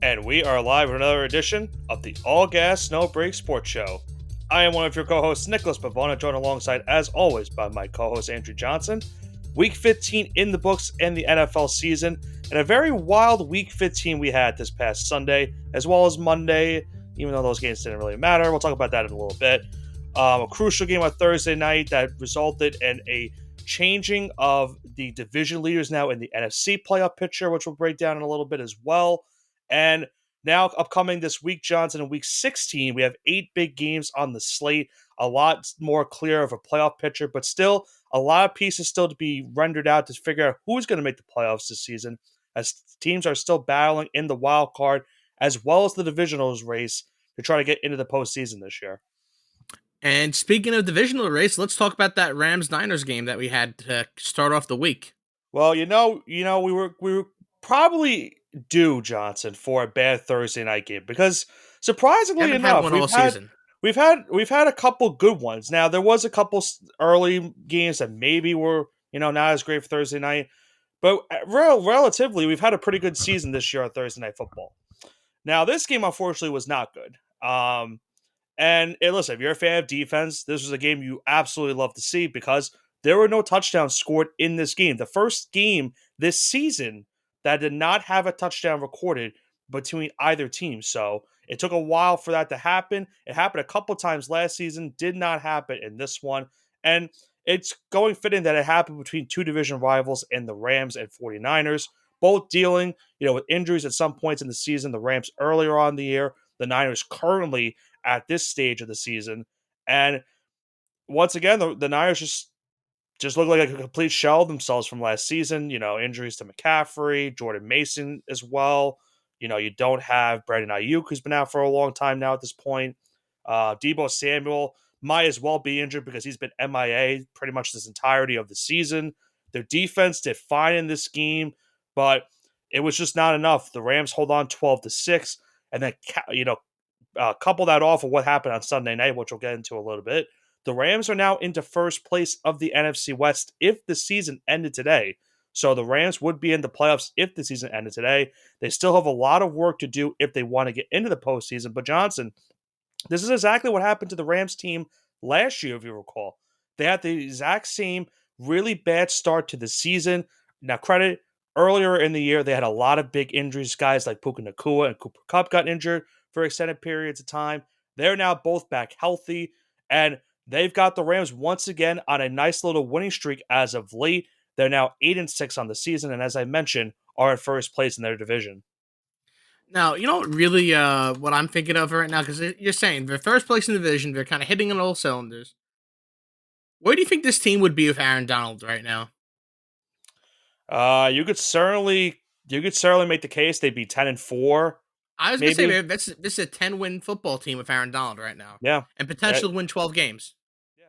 And we are live with another edition of the All Gas No Break Sports Show. I am one of your co-hosts, Nicholas Pavona, joined alongside, as always, by my co-host Andrew Johnson. Week 15 in the books in the NFL season, and a very wild Week 15 we had this past Sunday, as well as Monday, even though those games didn't really matter. We'll talk about that in a little bit. A crucial game on Thursday night that resulted in a changing of the division leaders now in the NFC playoff picture, which we'll break down in a little bit as well. And now, upcoming this week, Johnson, in week 16, we have 8 big games on the slate. A lot more clear of a playoff picture, but still a lot of pieces still to be rendered out to figure out who's going to make the playoffs this season, as teams are still battling in the wild card as well as the divisionals race to try to get into the postseason this year. And speaking of divisional race, let's talk about that Rams-Niners game that we had to start off the week. Well, we were probably due, Johnson, for a bad Thursday night game because surprisingly enough, we've had a couple good ones. Now there was a couple early games that maybe were not as great for Thursday night, but relatively we've had a pretty good season this year on Thursday Night Football. Now this game unfortunately was not good. And listen, if you're a fan of defense, this was a game you absolutely love to see because there were no touchdowns scored in this game. The first game this season that did not have a touchdown recorded between either team. So it took a while for that to happen. It happened a couple times last season, did not happen in this one. And it's going fitting that it happened between two division rivals in the Rams and 49ers, both dealing, with injuries at some points in the season. The Rams earlier on in the year, the Niners currently at this stage of the season. And once again, the Niners just look like a complete shell of themselves from last season. Injuries to McCaffrey, Jordan Mason as well. You don't have Brandon Ayuk, who's been out for a long time now at this point. Deebo Samuel might as well be injured because he's been MIA pretty much this entirety of the season. Their defense did fine in this game, but it was just not enough. The Rams hold on 12-6, and then couple that off with what happened on Sunday night, which we'll get into a little bit. The Rams are now into first place of the NFC West if the season ended today. So the Rams would be in the playoffs if the season ended today. They still have a lot of work to do if they want to get into the postseason. But Johnson, this is exactly what happened to the Rams team last year, if you recall. They had the exact same really bad start to the season. Now, credit, earlier in the year, they had a lot of big injuries. Guys like Puka Nacua and Cooper Kupp got injured for extended periods of time. They're now both back healthy, and they've got the Rams once again on a nice little winning streak as of late. They're now 8-6 on the season, and as I mentioned, are in first place in their division. Now, really what I'm thinking of right now, because you're saying they're first place in the division, they're kind of hitting on all cylinders. Where do you think this team would be with Aaron Donald right now? You could certainly make the case they'd be 10-4. I was going to say this is a 10-win football team with Aaron Donald right now. Yeah. And potential to win 12 games. Yeah.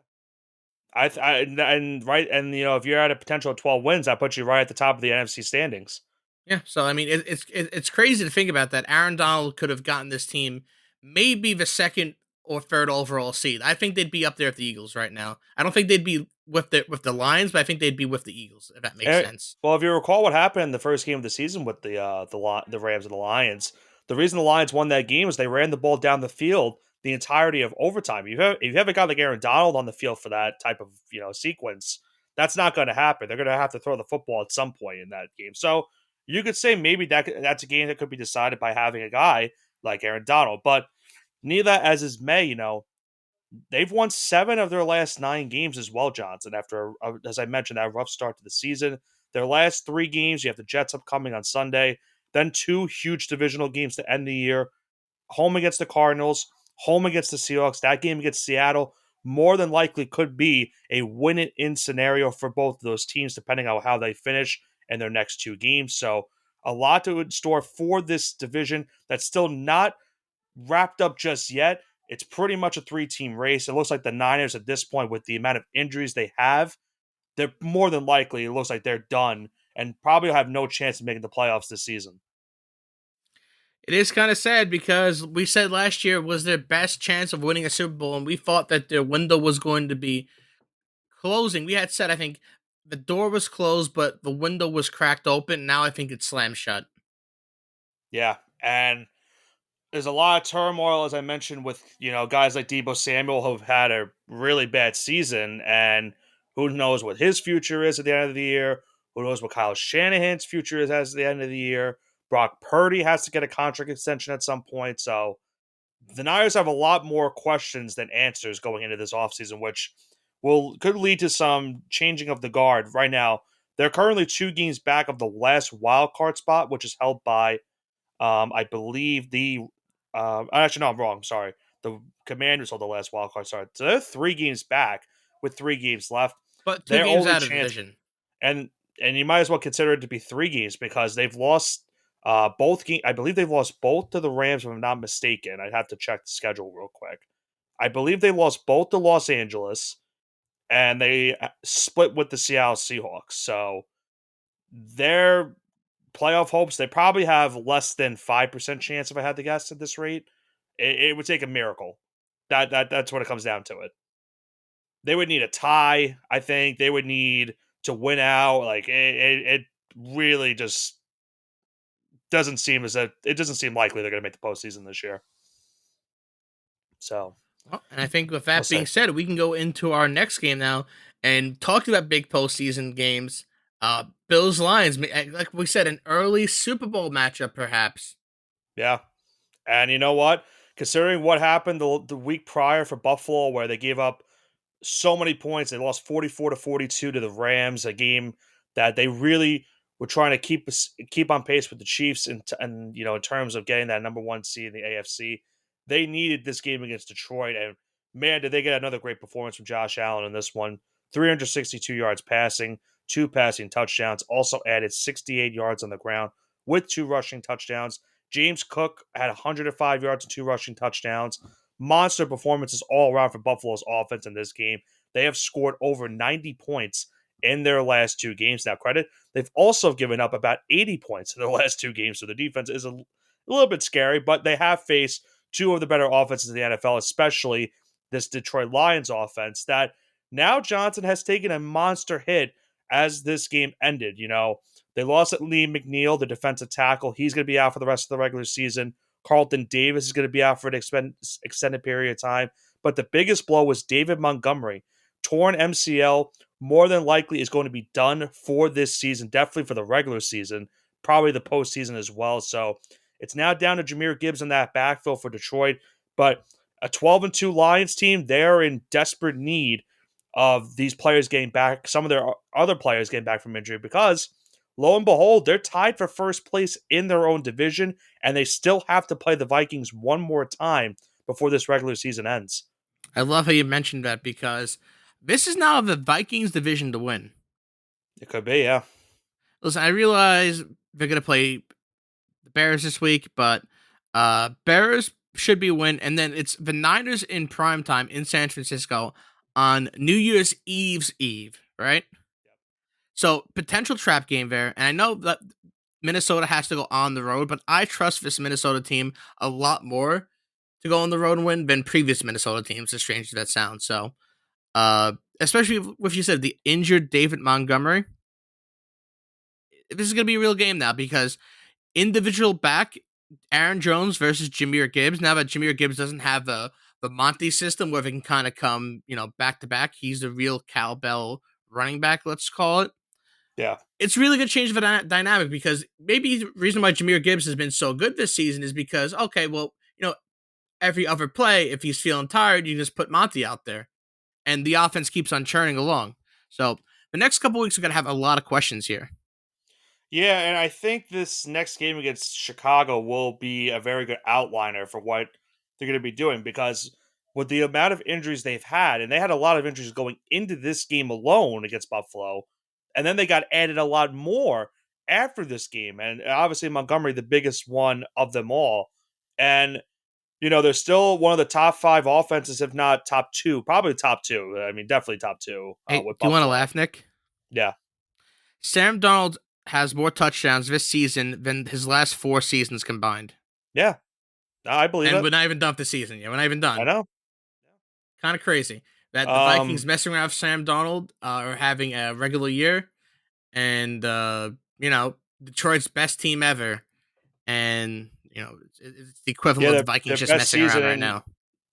If you're at a potential of 12 wins, that puts you right at the top of the NFC standings. Yeah, so I mean, it's crazy to think about that. Aaron Donald could have gotten this team maybe the second or third overall seed. I think they'd be up there with the Eagles right now. I don't think they'd be with the Lions, but I think they'd be with the Eagles, if that makes sense. Well, if you recall what happened in the first game of the season with the Rams and the Lions, the reason the Lions won that game is they ran the ball down the field the entirety of overtime. If you haven't got like Aaron Donald on the field for that type of sequence, that's not going to happen. They're going to have to throw the football at some point in that game. So you could say maybe that's a game that could be decided by having a guy like Aaron Donald. But neither as is may, they've won 7 of their last 9 games as well, Johnson, after, as I mentioned, that rough start to the season. Their last 3 games, you have the Jets upcoming on Sunday, then 2 huge divisional games to end the year. Home against the Cardinals, home against the Seahawks. That game against Seattle more than likely could be a win-it-in scenario for both of those teams, depending on how they finish in their next 2 games. So a lot to store for this division that's still not wrapped up just yet. It's pretty much a 3-team race. It looks like the Niners at this point, with the amount of injuries they have, they're more than likely, it looks like they're done and probably have no chance of making the playoffs this season. It is kind of sad because we said last year was their best chance of winning a Super Bowl, and we thought that their window was going to be closing. We had said, I think, the door was closed, but the window was cracked open. Now I think it's slammed shut. Yeah, And there's a lot of turmoil, as I mentioned, with guys like Debo Samuel who've had a really bad season, and who knows what his future is at the end of the year. Who knows what Kyle Shanahan's future is at the end of the year. Brock Purdy has to get a contract extension at some point. So the Niners have a lot more questions than answers going into this offseason, which could lead to some changing of the guard. Right now, they're currently 2 games back of the last wild card spot, which is held by I believe actually, no, I'm wrong. I'm sorry. The Commanders hold the last wild card. Sorry. So they're 3 games back with 3 games left. But 2 Their games only out of chance, division. and you might as well consider it to be 3 games because they've lost both games. I believe they've lost both to the Rams, if I'm not mistaken. I'd have to check the schedule real quick. I believe they lost both to Los Angeles, and they split with the Seattle Seahawks. So they're playoff hopes, they probably have less than 5% chance if I had to guess at this rate. It would take a miracle. That's what it comes down to it. They would need a tie, I think. They would need to win out. Like it really just doesn't seem likely they're gonna make the postseason this year. So Well, and I think with we'll that see. being said, we can go into our next game now and talk about big postseason games. Bills Lions, like we said, an early Super Bowl matchup, perhaps. Yeah. And you know what? Considering what happened the week prior for Buffalo, where they gave up so many points. They lost 44-42 to the Rams, a game that they really were trying to keep on pace with the Chiefs, and in terms of getting that number 1 seed in the AFC. They needed this game against Detroit, and man, did they get another great performance from Josh Allen in this one. 362 yards passing, 2 passing touchdowns, also added 68 yards on the ground with 2 rushing touchdowns. James Cook had 105 yards and 2 rushing touchdowns. Monster performances all around for Buffalo's offense in this game. They have scored over 90 points in their last 2 games. Now, credit, they've also given up about 80 points in their last 2 games, so the defense is a little bit scary, but they have faced 2 of the better offenses in the NFL, especially this Detroit Lions offense that now Johnson has taken a monster hit as this game ended. They lost at Lee McNeil, the defensive tackle. He's going to be out for the rest of the regular season. Carlton Davis is going to be out for an extended period of time. But the biggest blow was David Montgomery. Torn MCL, more than likely is going to be done for this season, definitely for the regular season, probably the postseason as well. So it's now down to Jahmyr Gibbs in that backfill for Detroit. But a 12-2 Lions team, they're in desperate need of these players getting back, some of their other players getting back from injury, because lo and behold, they're tied for first place in their own division, and they still have to play the Vikings one more time before this regular season ends. I love how you mentioned that because this is now the Vikings division to win. It could be, yeah. Listen, I realize they're going to play the Bears this week, but Bears should be a win. And then it's the Niners in primetime in San Francisco on New Year's Eve's Eve, right? Yep. So potential trap game there. And I know that Minnesota has to go on the road, but I trust this Minnesota team a lot more to go on the road and win than previous Minnesota teams, as strange as that sounds. So, especially with you said the injured David Montgomery, this is going to be a real game now because individual back Aaron Jones versus Jahmyr Gibbs. Now that Jahmyr Gibbs doesn't have the Monty system where they can kind of come, back to back, he's the real cowbell running back, let's call it. Yeah. It's really going to change the dynamic because maybe the reason why Jahmyr Gibbs has been so good this season is because, okay, well, every other play, if he's feeling tired, you just put Monty out there and the offense keeps on churning along. So the next couple weeks, we're going to have a lot of questions here. Yeah, and I think this next game against Chicago will be a very good outliner for what they're going to be doing, because with the amount of injuries they've had, and they had a lot of injuries going into this game alone against Buffalo, and then they got added a lot more after this game, and obviously Montgomery, the biggest one of them all. And they're still one of the top 5 offenses, if not top 2, probably top 2. I mean, definitely top 2 Hey, with do you want to Buffalo. laugh, Nick? Yeah. Sam Darnold has more touchdowns this season than his last 4 seasons combined. Yeah. I believe it. And we're not even done with the season yet. We're not even done. I know. Kind of crazy that the Vikings messing around with Sam Darnold are having a regular year, and Detroit's best team ever, and It's the equivalent Yeah, of the Vikings just messing around right now.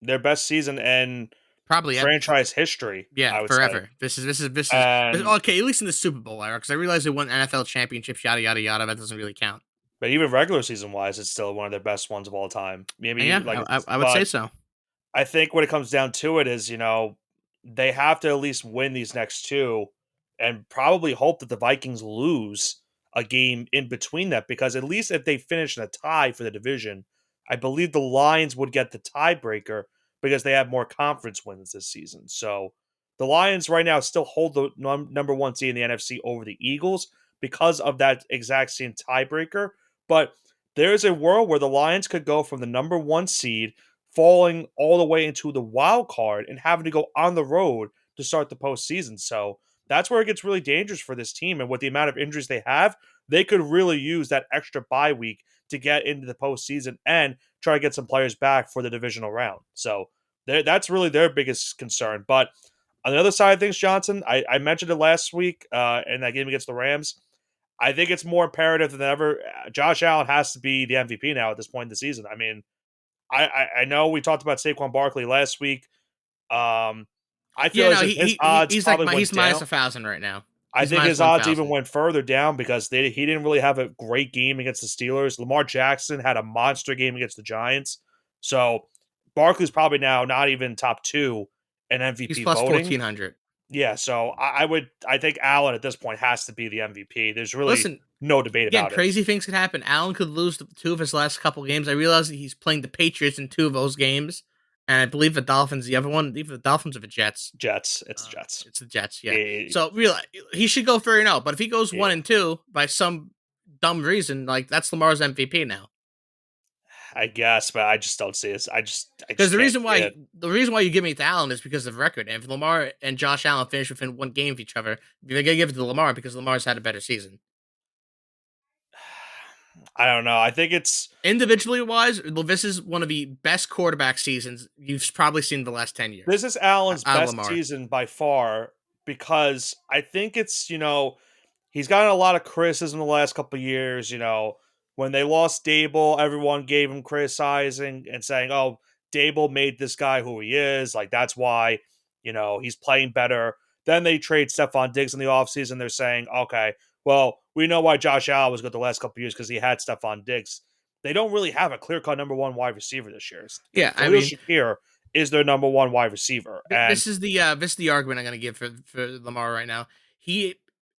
Their best season in Probably franchise history, yeah, I would say. forever. This is And okay. At least in the Super Bowl era, because I realize they won NFL championships, yada yada yada. That doesn't really count. but even regular season wise, it's still one of their best ones of all time. And Maybe yeah, like, I would say but so. I think when it comes down to it is, they have to at least win these next two and probably hope that the Vikings lose a game in between that, because at least if they finish in a tie for the division, I believe the Lions would get the tiebreaker because they have more conference wins this season. So the Lions right now still hold the number one seed in the NFC over the Eagles because of that exact same tiebreaker. But there's a world where the Lions could go from the number one seed falling all the way into the wild card and having to go on the road to start the postseason. So that's where it gets really dangerous for this team. And with the amount of injuries they have, they could really use that extra bye week to get into the postseason and try to get some players back for the divisional round. So that's really their biggest concern. But on the other side of things, Johnson, I mentioned it last week in that game against the Rams. I think it's more imperative than ever. Josh Allen has to be the MVP now at this point in the season. I mean, I know we talked about Saquon Barkley last week. I Yeah, feel no, as if his odds he's like probably went he's minus down. 1,000 right now. I He's think minus his one odds even thousand. went further down because he didn't really have a great game against the Steelers. Lamar Jackson had a monster game against the Giants. So Barkley's probably now not even top two in He's MVP plus voting. 1,400. Yeah, so I think Allen at this point has to be the MVP. There's really Listen, no debate again, about it. crazy things could happen. Allen could lose two of his last couple games. I realize that he's playing the Patriots in two of those games, and I believe the Dolphins, the other one, either the Dolphins or the Jets. Jets, it's the Jets. It's the Jets, yeah. Eh, So real, he should go 3-0. But if he goes 1-2 by some dumb reason, like that's Lamar's MVP now. I guess, but I just don't see it. I Because just the can't reason see it. why you give me to Allen is because of record. And if Lamar and Josh Allen finish within one game of each other, you're gonna give it to Lamar because Lamar's had a better season. I don't know. I think it's Individually wise, this is one of the best quarterback seasons you've probably seen in the last 10 years. this is Allen's Out of best Lamar. season by far because I think it's, he's gotten a lot of criticism the last couple of years. When they lost Dable, everyone gave him criticizing and saying, "Oh, Dable made this guy who he is. Like that's why, he's playing better." Then they trade Stephon Diggs in the offseason. They're saying, "Okay, well, we know why Josh Allen was good the last couple of years because he had Stephon Diggs." They don't really have a clear-cut number one wide receiver this year. Yeah, I Khalil mean, Shakir is their number one wide receiver, and this is the argument I'm going to give for Lamar right now. He,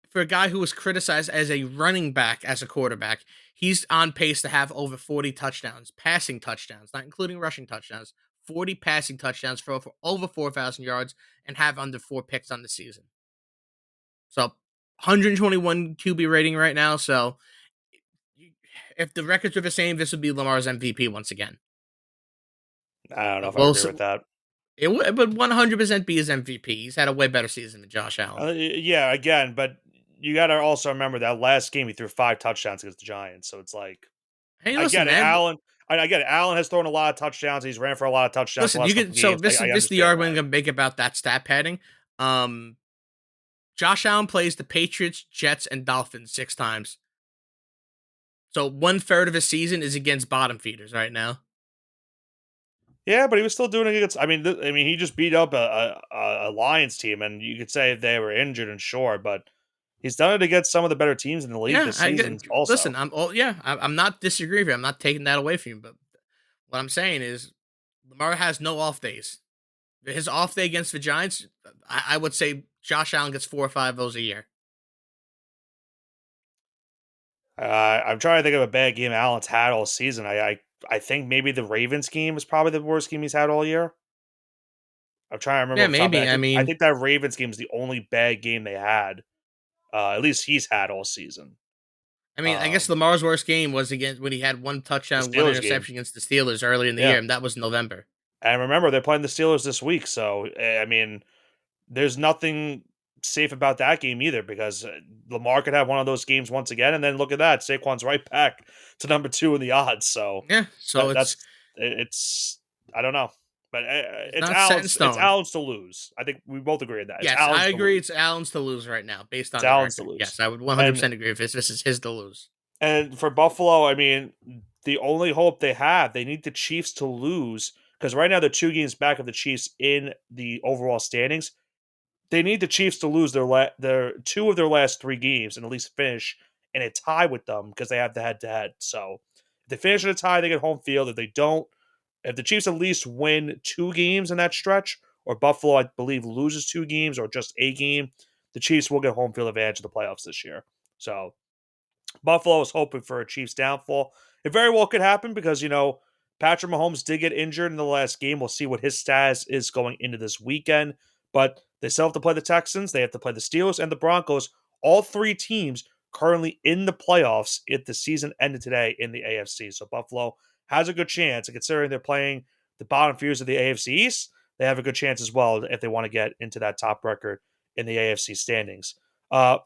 for a guy who was criticized as a running back as a quarterback, he's on pace to have over 40 touchdowns, passing touchdowns, not including rushing touchdowns. 40 passing touchdowns for over 4,000 yards and have under 4 picks on the season. So 121 QB rating right now. So if the records are the same, this would be Lamar's MVP once again. I don't know if I agree with that. It would 100% be his MVP. He's had a way better season than Josh Allen. Yeah, again, but you got to also remember that last game he threw 5 touchdowns against the Giants. So it's like, hey, I listen, get it. man. I get it. Allen has thrown a lot of touchdowns. He's ran for a lot of touchdowns. Listen, you can. So this is the argument I'm gonna make about that stat padding. Josh Allen plays the Patriots, Jets, and Dolphins 6 times. So 1/3 of his season is against bottom feeders right now. Yeah, but he was still doing it against. I mean, he just beat up a Lions team, and you could say they were injured and sure, but he's done it against some of the better teams in the league this season. Also, listen, I'm not disagreeing with you. I'm not taking that away from you, but what I'm saying is Lamar has no off days. His off day against the Giants, I would say Josh Allen gets 4 or 5 of those a year. I'm trying to think of a bad game Allen's had all season. I think maybe the Ravens game was probably the worst game he's had all year. I'm trying to remember. Yeah, maybe. I think that Ravens game is the only bad game they had. At least he's had all season. I guess Lamar's worst game was against when he had 1 touchdown, 1 interception against the Steelers early in the year, and that was November. And remember, they're playing the Steelers this week, so I mean, there's nothing safe about that game either because Lamar could have one of those games once again, and then look at that, Saquon's right back to number 2 in the odds. So yeah, so it's I don't know, but it's Allen's to lose. I think we both agree on that. Yes, I agree. It's Allen's to lose right now, based on Allen's to lose. Yes, I would 100% agree with this. This is his to lose. And for Buffalo, I mean, the only hope they have, they need the Chiefs to lose because right now they're 2 games back of the Chiefs in the overall standings. They need the Chiefs to lose their 2 of their last 3 games and at least finish in a tie with them because they have the head to head. So if they finish in a tie, they get home field. If they don't, if the Chiefs at least win 2 games in that stretch, or Buffalo, I believe, loses 2 games or just a game, the Chiefs will get home field advantage in the playoffs this year. So Buffalo is hoping for a Chiefs downfall. It very well could happen because, Patrick Mahomes did get injured in the last game. We'll see what his status is going into this weekend. But they still have to play the Texans. They have to play the Steelers and the Broncos. All 3 teams currently in the playoffs if the season ended today in the AFC. So Buffalo has a good chance. And considering they're playing the bottom fears of the AFC East, they have a good chance as well if they want to get into that top record in the AFC standings.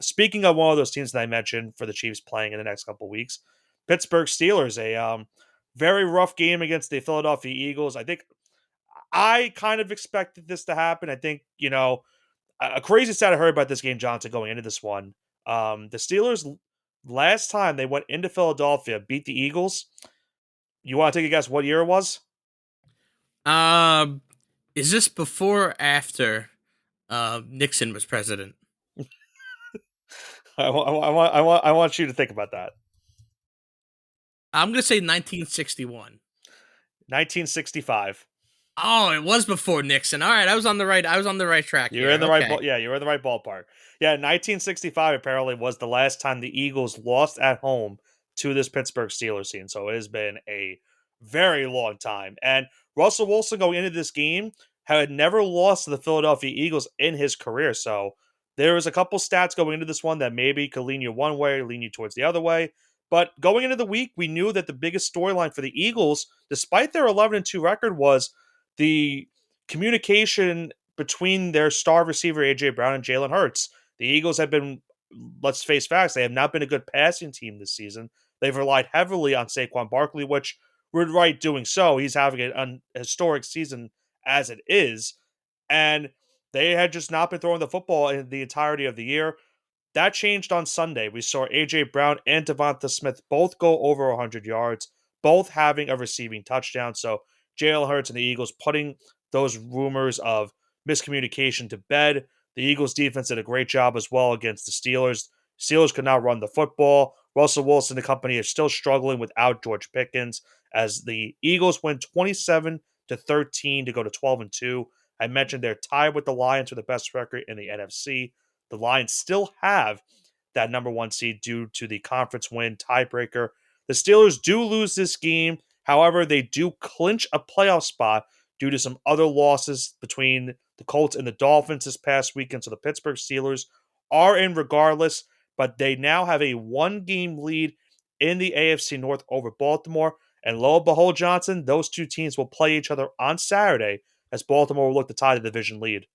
Speaking of one of those teams that I mentioned for the Chiefs playing in the next couple weeks, Pittsburgh Steelers, a very rough game against the Philadelphia Eagles. I think I kind of expected this to happen. I think, a crazy stat I heard about this game, Johnson, going into this one. The Steelers, last time they went into Philadelphia, beat the Eagles. You want to take a guess what year it was? Is this before or after Nixon was president? I want you to think about that. I'm gonna say 1961. 1965. Oh, it was before Nixon. All right, I was on the right track. You're in the right. You were in the right ballpark. Yeah, 1965 apparently was the last time the Eagles lost at home to this Pittsburgh Steelers team. So it has been a very long time. And Russell Wilson going into this game had never lost to the Philadelphia Eagles in his career. So there was a couple stats going into this one that maybe could lean you one way, lean you towards the other way. But going into the week, we knew that the biggest storyline for the Eagles, despite their 11-2 record, was the communication between their star receiver A.J. Brown and Jalen Hurts. The Eagles have been, let's face facts, they have not been a good passing team this season. They've relied heavily on Saquon Barkley, which we're right doing so. He's having an historic season as it is. And they had just not been throwing the football in the entirety of the year. That changed on Sunday. We saw A.J. Brown and Devonta Smith both go over 100 yards, both having a receiving touchdown. So Jalen Hurts and the Eagles putting those rumors of miscommunication to bed. The Eagles defense did a great job as well against the Steelers. Steelers could not run the football. Russell Wilson and the company are still struggling without George Pickens as the Eagles win 27-13 to go to 12-2. I mentioned they're tied with the Lions for the best record in the NFC. The Lions still have that number 1 seed due to the conference win tiebreaker. The Steelers do lose this game. However, they do clinch a playoff spot due to some other losses between the Colts and the Dolphins this past weekend. So the Pittsburgh Steelers are in regardless, but they now have a 1-game lead in the AFC North over Baltimore. And lo and behold, Johnson, those 2 teams will play each other on Saturday as Baltimore will look to tie the division lead.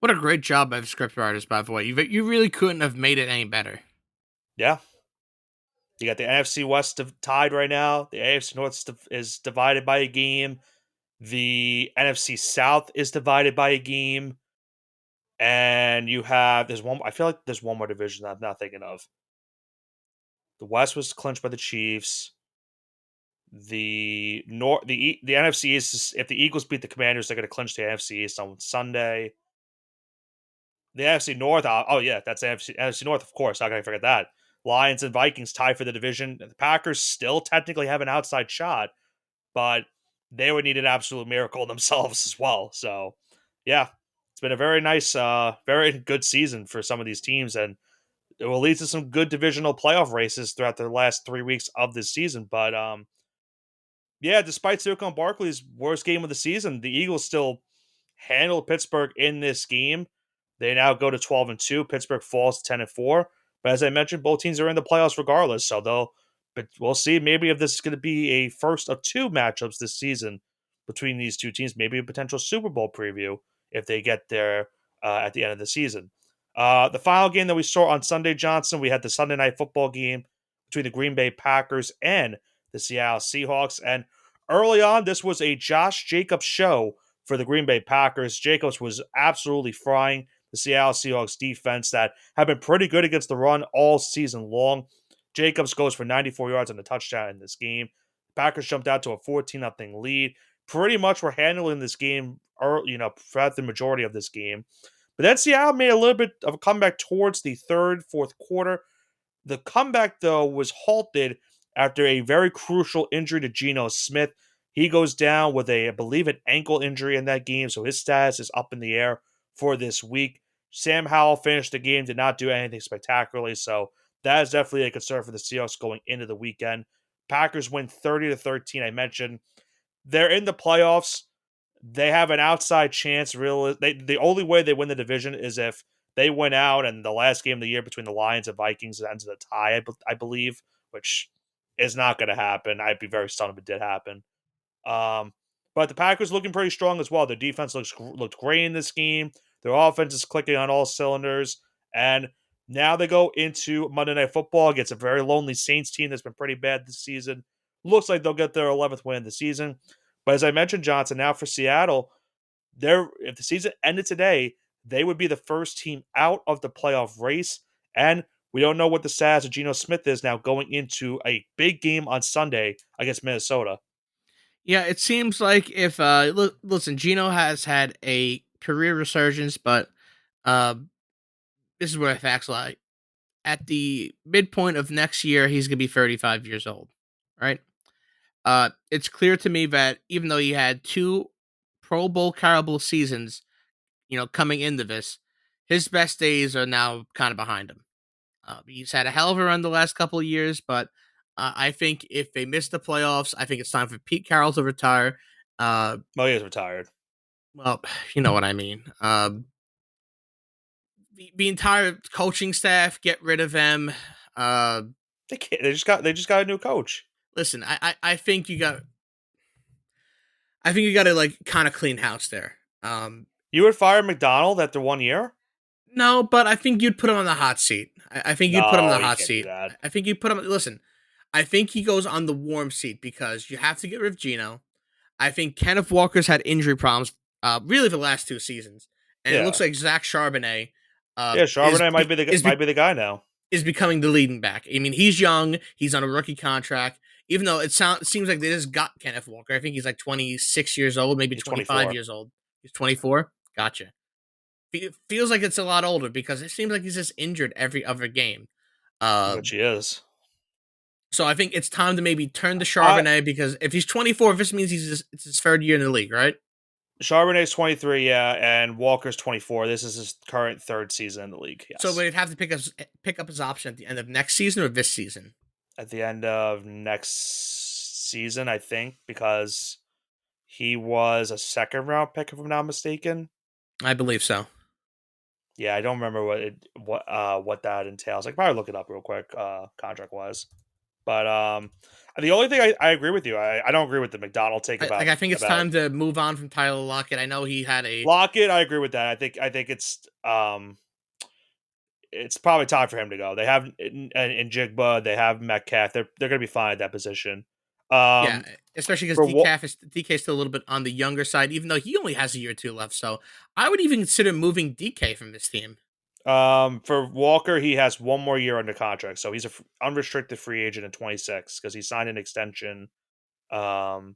What a great job by the script writers, by the way. You really couldn't have made it any better. Yeah. You got the NFC West tied right now. The AFC North is divided by a game. The NFC South is divided by a game. And I feel like there's one more division that I'm not thinking of. The West was clinched by the Chiefs. The NFC East, if the Eagles beat the Commanders, they're going to clinch the NFC East on Sunday. The NFC North, that's the NFC North, of course. How can I forget that? Lions and Vikings tie for the division. The Packers still technically have an outside shot, but they would need an absolute miracle themselves as well. So, yeah, it's been a very nice, very good season for some of these teams, and it will lead to some good divisional playoff races throughout the last 3 weeks of this season. But, despite Saquon Barkley's worst game of the season, the Eagles still handled Pittsburgh in this game. They now go to 12-2. Pittsburgh falls to 10-4. But as I mentioned, both teams are in the playoffs regardless. So we'll see maybe if this is going to be a first of 2 matchups this season between these 2 teams. Maybe a potential Super Bowl preview if they get there at the end of the season. The final game that we saw on Sunday, Johnson, we had the Sunday night football game between the Green Bay Packers and the Seattle Seahawks. And early on, this was a Josh Jacobs show for the Green Bay Packers. Jacobs was absolutely frying the Seattle Seahawks defense that have been pretty good against the run all season long. Jacobs goes for 94 yards and a touchdown in this game. Packers jumped out to a 14-0 lead. Pretty much were handling this game, throughout the majority of this game. But then Seattle made a little bit of a comeback towards the third, fourth quarter. The comeback, though, was halted after a very crucial injury to Geno Smith. He goes down with I believe, an ankle injury in that game, so his status is up in the air for this week. Sam Howell finished the game, did not do anything spectacularly, so that is definitely a concern for the Seahawks going into the weekend. Packers win 30-13. I mentioned they're in the playoffs. They have an outside chance. The only way they win the division is if they win out and the last game of the year between the Lions and Vikings ends in a tie, I believe, which is not going to happen. I'd be very stunned if it did happen. But the Packers looking pretty strong as well. Their defense looked great in this game. Their offense is clicking on all cylinders. And now they go into Monday Night Football against a very lonely Saints team that's been pretty bad this season. Looks like they'll get their 11th win of the season. But as I mentioned, Johnson, now for Seattle, if the season ended today, they would be the first team out of the playoff race. And we don't know what the status of Geno Smith is now going into a big game on Sunday against Minnesota. Yeah, it seems like if listen, Geno has had a career resurgence, but this is where the facts lie. At the midpoint of next year, he's gonna be 35 years old, right? It's clear to me that even though he had 2 Pro Bowl caliber seasons, coming into this, his best days are now kind of behind him. He's had a hell of a run the last couple of years, but I think if they miss the playoffs, I think it's time for Pete Carroll to retire. He is retired. Well, you know what I mean. The entire coaching staff, get rid of them. They can't. They just got a new coach. Listen, I think you got. I think you got to like kind of clean house there. You would fire McDonald after 1 year? No, but I think you'd put him on the hot seat. I think you'd put him on the hot seat. I think you'd put him. Listen, I think he goes on the warm seat because you have to get rid of Geno. I think Kenneth Walker's had injury problems, really for the last 2 seasons, and it looks like Zach Charbonnet. Charbonnet might be the guy now. Is becoming the leading back. I mean, he's young. He's on a rookie contract. Even though it seems like they just got Kenneth Walker. I think he's like 26 years old, maybe 25 24. years old. He's 24. Gotcha. It feels like it's a lot older because it seems like he's just injured every other game. Which he is. So I think it's time to maybe turn to Charbonnet because if he's 24, this means it's his 3rd year in the league, right? Charbonnet's 23, and Walker's 24. This is his current 3rd season in the league. Yes. So we'd have to pick up his option at the end of next season or this season? At the end of next season, I think, because he was a 2nd-round pick, if I'm not mistaken. I believe so. Yeah, I don't remember what that entails. I can probably look it up real quick, contract-wise. But the only thing I agree with you. I don't agree with the McDonald take about. I think it's time to move on from Tyler Lockett. I know he had a Lockett. I agree with that. I think it's probably time for him to go. They have in Jigba. They have Metcalf. They're going to be fine at that position. Especially because DK is still a little bit on the younger side, even though he only has a year or 2 left. So I would even consider moving DK from this team. For Walker, he has 1 more year under contract, so he's an unrestricted free agent in 26 because he signed an extension. He signed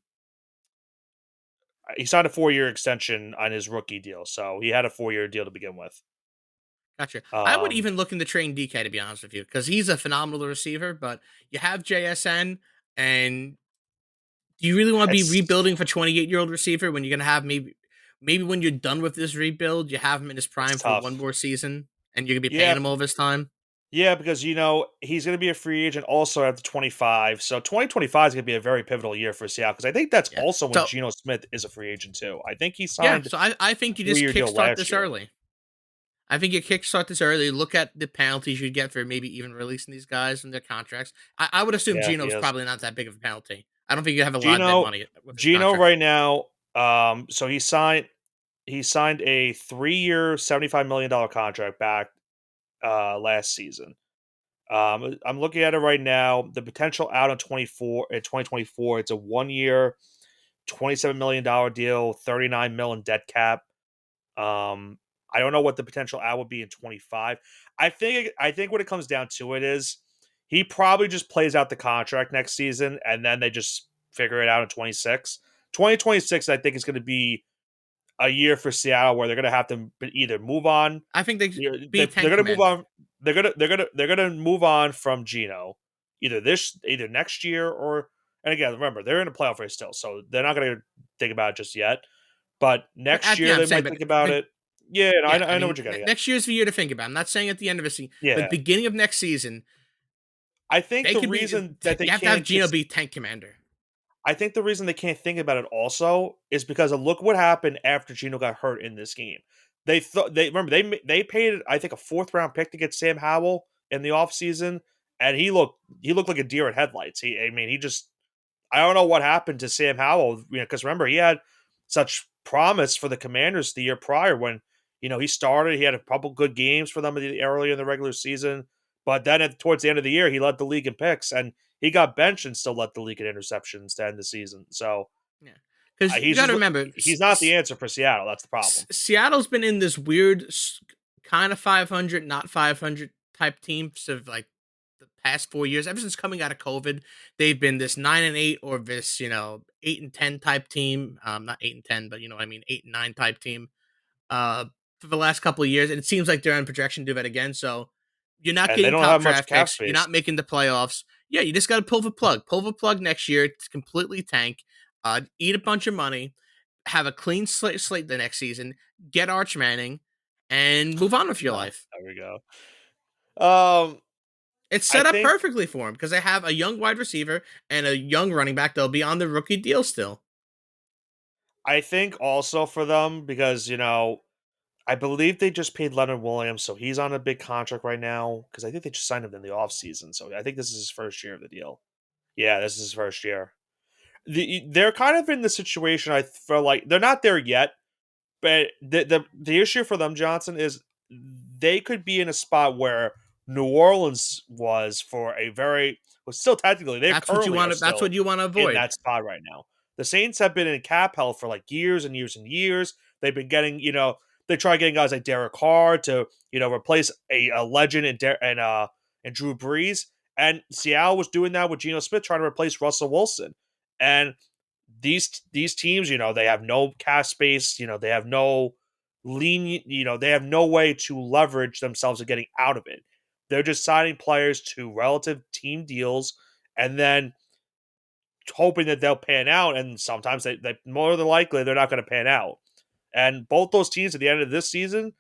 a 4-year extension on his rookie deal, so he had a 4-year deal to begin with. Gotcha. I would even look into train DK, to be honest with you, because he's a phenomenal receiver. But you have JSN, and do you really want to be rebuilding for 28-year-old receiver when you're going to have maybe when you're done with this rebuild, you have him in his prime for 1 more season, and you're going to be paying him all this time? Yeah, because, he's going to be a free agent also after 25. So 2025 is going to be a very pivotal year for Seattle because I think that's also when Geno Smith is a free agent too. I think he signed. Yeah, so I think you just kickstart this early. I think you kickstart this early. Look at the penalties you get for maybe even releasing these guys from their contracts. I would assume Geno's probably not that big of a penalty. I don't think you have a lot of dead money. Geno right now, so he signed a 3-year, $75 million contract back last season. I'm looking at it right now. The potential out in 2024, it's a 1-year, $27 million deal, $39 million dead cap. I don't know what the potential out would be in 25. I think what it comes down to it is He probably just plays out the contract next season, and then they just figure it out in 26. 2026, I think, is going to be a year for Seattle where they're going to have to either move on. I think they They're be tank going to move commander. on. They're gonna move on from Gino either next year or. And again, remember they're in a playoff race still, so they're not going to think about it just yet. But next year Yeah, I'm they saying, might think about it. Yeah, no, yeah, I I know mean, what you're getting at. next year's the year to think about. I'm not saying at the end of a season, Yeah, but beginning of next season, I think they the could be. reason that they You have to have can't Gino be tank commander. I think the reason they can't think about it also is because of look what happened after Gino got hurt in this game. They thought they remember they paid I think a fourth round pick to get Sam Howell in the offseason, and he looked like a deer in headlights. He just I don't know what happened to Sam Howell, because remember he had such promise for the Commanders the year prior when he started. He had a couple good games for them earlier in the regular season, but then towards the end of the year he led the league in picks, and he got benched and still led the league in interceptions to end the season. So Yeah, because you he's got to just remember, he's not the answer for Seattle. That's the problem. Seattle's been in this weird kind of 500, not 500 type teams of like the past 4 years. Ever since coming out of COVID, they've been this 9-8 or this 8-10 type team. Not 8-10, but you know what I mean, 8-9 type team. Uh, for the last couple of years, and it seems like they're on projection to do that again. So you're not And they getting don't top have much draft cap picks. You're space. not making the playoffs. Yeah, you just got to pull the plug. Pull the plug next year. It's completely tank. Eat a bunch of money. Have a clean slate the next season. Get Arch Manning, and move on with your life. There we go. Um, It's I set up think perfectly for him because they have a young wide receiver and a young running back. They'll be on the rookie deal still. I think also for them because I believe they just paid Leonard Williams, so he's on a big contract right now because I think they just signed him in the offseason. So I think this is his first year of the deal. Yeah, this is his first year. They're kind of in the situation I feel like they're not there yet, but the issue for them, Johnson, is they could be in a spot where New Orleans was for a very well, still technically they That's what you currently are want. That's still what you want to in avoid. that spot right now. The Saints have been in cap hell for like years and years and years. They've been getting, they try getting guys like Derek Carr to, replace a legend and Drew Brees. And Seattle was doing that with Geno Smith trying to replace Russell Wilson. And these teams, they have no cap space, they have no lenient, they have no way to leverage themselves of getting out of it. They're just signing players to relative team deals and then hoping that they'll pan out, and sometimes they more than likely they're not going to pan out. And both those teams at the end of this season,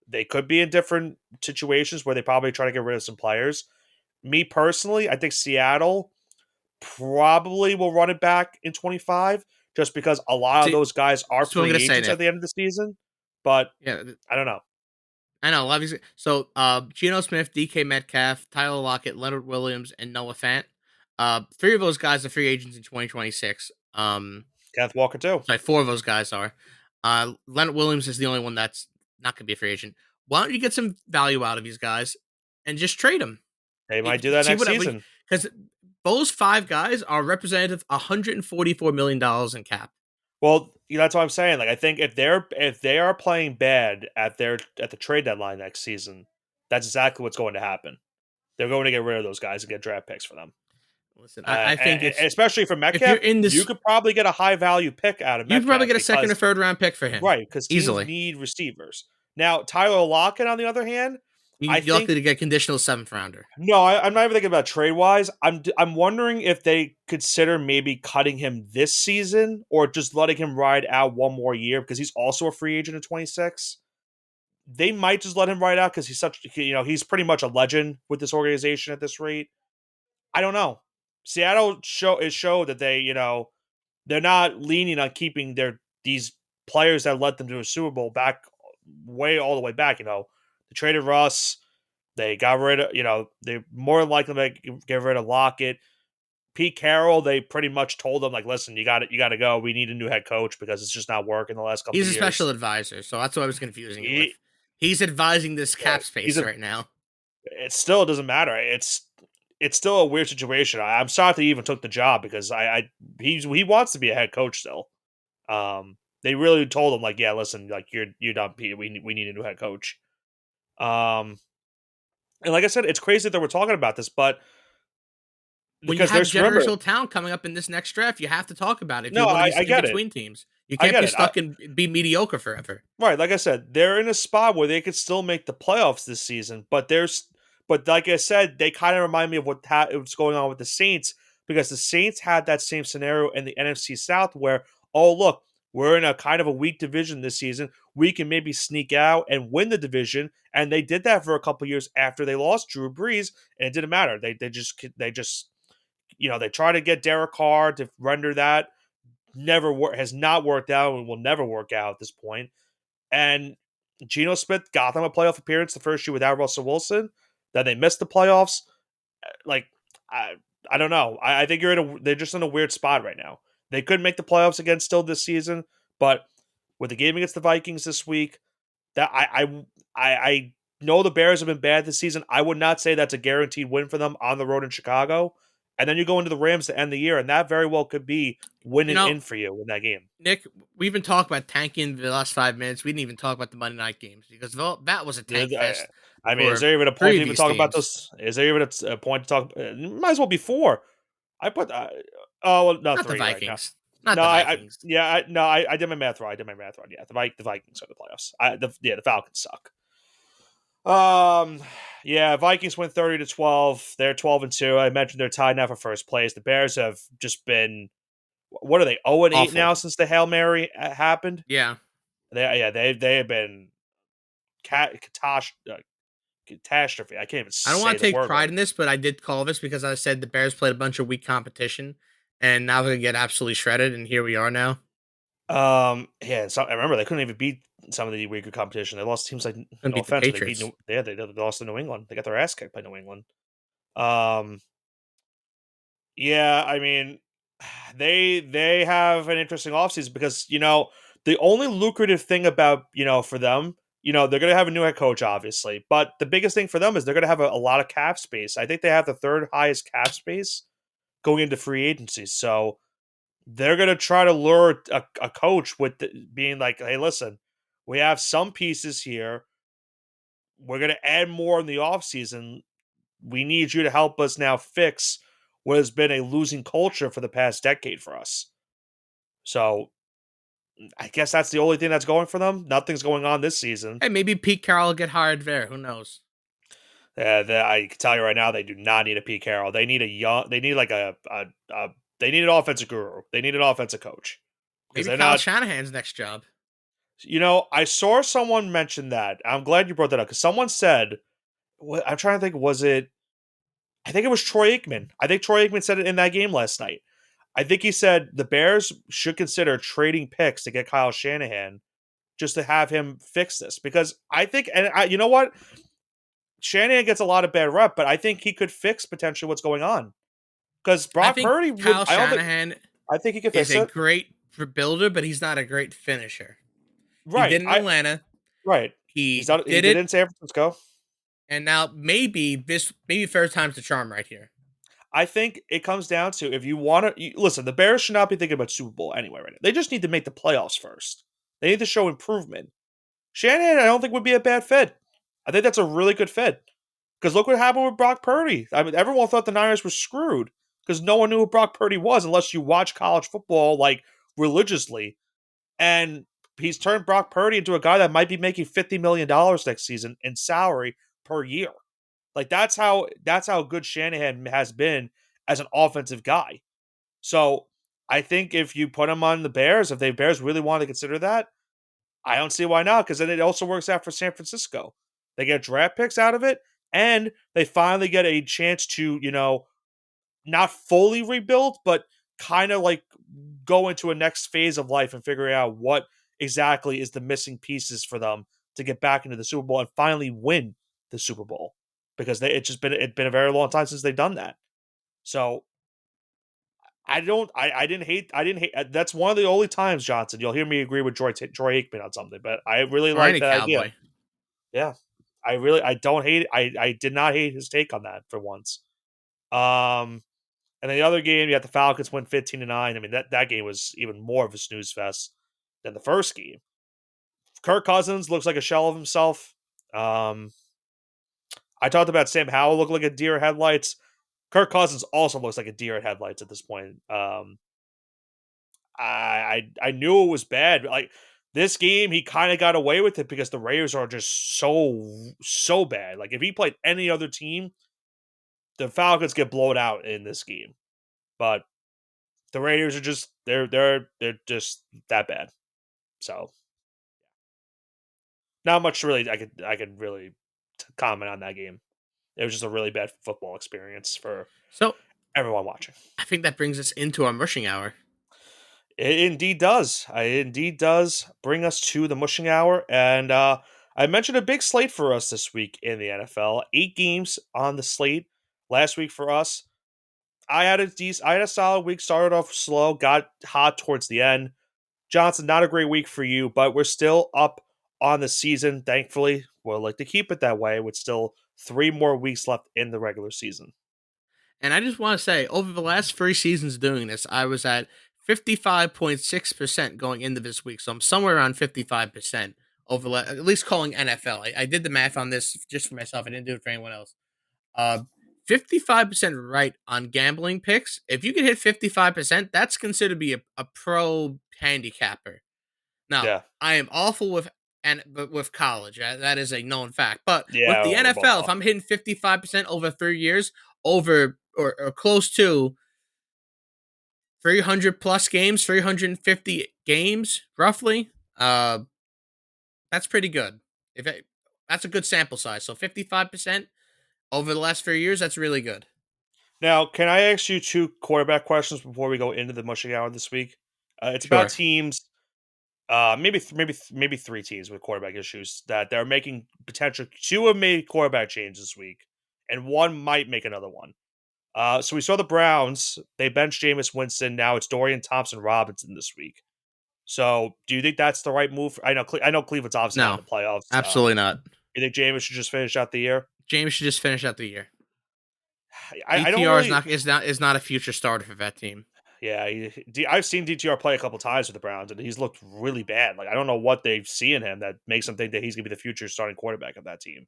they could be in different situations where they probably try to get rid of some players. Me personally, I think Seattle probably will run it back in 25 just because a lot of See, those guys are so I'm free gonna say agents at that. the end of the season. But Yeah, I don't know. I know. Obviously, so Geno Smith, DK Metcalf, Tyler Lockett, Leonard Williams, and Noah Fant. Three of those guys are free agents in 2026. Kenneth Walker too. Sorry, four of those guys are. Leonard Williams is the only one that's not going to be a free agent. Why don't you get some value out of these guys and just trade them? They might do that See next what season. because those five guys are representative $144 million in cap. Well, that's what I'm saying. Like I think if they are playing bad at the trade deadline next season, that's exactly what's going to happen. They're going to get rid of those guys and get draft picks for them. Listen, I think it's especially for if you're Metcalf, in you this, could probably get a high value pick out of you can probably Metcalf get a second or because third round pick for him, right because teams easily. need receivers. Now Tyler Lockett, on the other hand, I You're think likely to get conditional seventh rounder. no, I'm not even thinking about trade wise. I'm wondering if they consider maybe cutting him this season or just letting him ride out one more year because he's also a free agent in 26. They might just let him ride out because he's pretty much a legend with this organization at this rate. I don't know. Seattle showed that they're not leaning on keeping these players that led them to a Super Bowl back all the way back. They traded Russ. They got rid of, they more likely to get rid of Lockett. Pete Carroll, they pretty much told them, like, listen, you got to go. We need a new head coach because it's just not working the last couple He's of a years. special advisor, so that's what I was confusing it with. He's advising this cap space right now. It still doesn't matter. It's still a weird situation. I'm sorry that he even took the job because he wants to be a head coach still. They really told him like, yeah, listen, like you're done, Pete. We need a new head coach. And like I said, it's crazy that we're talking about this, but when you because have there's remember. generational talent coming up in this next draft, you have to talk about it if No, you want to I be in get it. between teams. You I can't get be it. stuck and be mediocre forever. Right, like I said, they're in a spot where they could still make the playoffs this season, but like I said, they kind of remind me of what's going on with the Saints because the Saints had that same scenario in the NFC South where, oh look, we're in a kind of a weak division this season. We can maybe sneak out and win the division, and they did that for a couple years after they lost Drew Brees, and it didn't matter. They just they try to get Derek Carr to render that has not worked out and will never work out at this point. And Geno Smith got them a playoff appearance the first year without Russell Wilson. Then they missed the playoffs. Like I, I don't know. I think they're just in a weird spot right now. They could make the playoffs again still this season, but with the game against the Vikings this week, that I know the Bears have been bad this season. I would not say that's a guaranteed win for them on the road in Chicago. And then you go into the Rams to end the year, and that very well could be You winning know, in for you in that game. Nick, we've been talking about tanking the last 5 minutes. We didn't even talk about the Monday night games because that was a tank fest I mean, is for there even a point to even previous talk about teams. this? Is there even a point to talk? Might as well be four. I put. Oh, well, no, Not the three right now. Vikings. Not No, the Vikings. I did my math right. I did my math right. Yeah, the Vikings are the playoffs. The Falcons suck. Yeah, Vikings win 30-12. They're 12-2. I mentioned they're tied now for first place. The Bears have just been, what are they, 0-8 Awful. now since the Hail Mary happened? Yeah. They have been catastrophe. I can't even I don't say want to the take word pride right. in this, but I did call this because I said the Bears played a bunch of weak competition, and now they're gonna get absolutely shredded. And here we are now. Yeah. So I remember they couldn't even beat some of the weaker competition. They lost teams like, Gonna no beat the offense, but they beat Patriots. they lost to New England. They got their ass kicked by New England. Um, yeah. I mean, they have an interesting offseason because the only lucrative thing about for them. They're going to have a new head coach, obviously, but the biggest thing for them is they're going to have a lot of cap space. I think they have the third highest cap space going into free agency. So they're going to try to lure a coach with being like, hey, listen, we have some pieces here. We're going to add more in the offseason. We need you to help us now fix what has been a losing culture for the past decade for us. So I guess that's the only thing that's going for them. Nothing's going on this season. Hey, maybe Pete Carroll will get hired there. Who knows? I can tell you right now, they do not need a Pete Carroll. They need they need like they need an offensive guru. They need an offensive coach because Maybe they're Kyle not. Shanahan's next job. I saw someone mention that. I'm glad you brought that up because someone said, I'm trying to think, was it? I think it was Troy Aikman. I think Troy Aikman said it in that game last night. I think he said the Bears should consider trading picks to get Kyle Shanahan just to have him fix this because I think, you know what? Shanahan gets a lot of bad rep, but I think he could fix potentially what's going on because I Brock think Purdy would. Kyle Shanahan I think he could is fix a it. great builder, but he's not a great finisher. He Right. did in Atlanta. Right. He's He done. He did did it, in San Francisco. and now maybe third time's the charm right here. I think it comes down to if you want to listen. The Bears should not be thinking about Super Bowl anyway right now. They just need to make the playoffs first. They need to show improvement. Shanahan, I don't think would be a bad fit. I think that's a really good fit because look what happened with Brock Purdy. I mean, everyone thought the Niners were screwed because no one knew who Brock Purdy was unless you watch college football like religiously. And he's turned Brock Purdy into a guy that might be making $50 million next season in salary per year. Like that's how good Shanahan has been as an offensive guy. So I think if you put him on the Bears, if the Bears really want to consider that, I don't see why not. Because then it also works out for San Francisco. They get draft picks out of it, and they finally get a chance to, not fully rebuild, but kind of like go into a next phase of life and figure out what exactly is the missing pieces for them to get back into the Super Bowl and finally win the Super Bowl because it's been a very long time since they've done that. So I didn't hate. That's one of the only times, Johnson, you'll hear me agree with Troy Aikman on something, but I really Or like any that idea. cowboy. Yeah, I don't hate it. I did not hate his take on that for once. And then the other game, you had the Falcons win 15-9. I mean, that game was even more of a snooze fest than the first game. Kirk Cousins looks like a shell of himself. I talked about Sam Howell looking like a deer headlights. Kirk Cousins also looks like a deer in headlights at this point. I knew it was bad. Like this game, he kind of got away with it because the Raiders are just so bad. Like if he played any other team, the Falcons get blown out in this game. But the Raiders are just they're just that bad. So not much really I could really comment on that game. It was just a really bad football experience for So everyone watching. I think that brings us into our mushing hour. It indeed does. It indeed does bring us to the mushing hour. And I mentioned a big slate for us this week in the NFL. 8 games on the slate last week for us. I had a solid week. Started off slow, got hot towards the end. Johnson, not a great week for you, but we're still up on the season. Thankfully, we'll like to keep it that way with still 3 more weeks left in the regular season. And I just want to say, over the last 3 seasons doing this, I was at 55.6% going into this week. So I'm somewhere around 55% over, at least calling NFL. I did the math on this just for myself. I didn't do it for anyone else. 55% right on gambling picks. If you can hit 55%, that's considered to be a pro handicapper. Now, Yeah. I am awful with college. That is a known fact. But with Yeah, the NFL, if I'm hitting 55% over 3 years, over or close to 300 plus games, 350 games, roughly, that's pretty good. That's a good sample size. So 55% over the last 3 years, that's really good. Now, can I ask you 2 quarterback questions before we go into the mushing hour this week? It's Sure. about teams, maybe 3 teams with quarterback issues that they're making potential. 2 have made quarterback changes this week, and 1 might make another one. So we saw the Browns. They benched Jameis Winston. Now it's Dorian Thompson-Robinson this week. So do you think that's the right move? I know Cleveland's obviously not No, in the playoffs. absolutely not. You think Jameis should just finish out the year? James should just finish out the year. I don't DTR really. is not a future starter for that team. Yeah, I've seen DTR play a couple times with the Browns, and he's looked really bad. Like I don't know what they see in him that makes them think that he's gonna be the future starting quarterback of that team.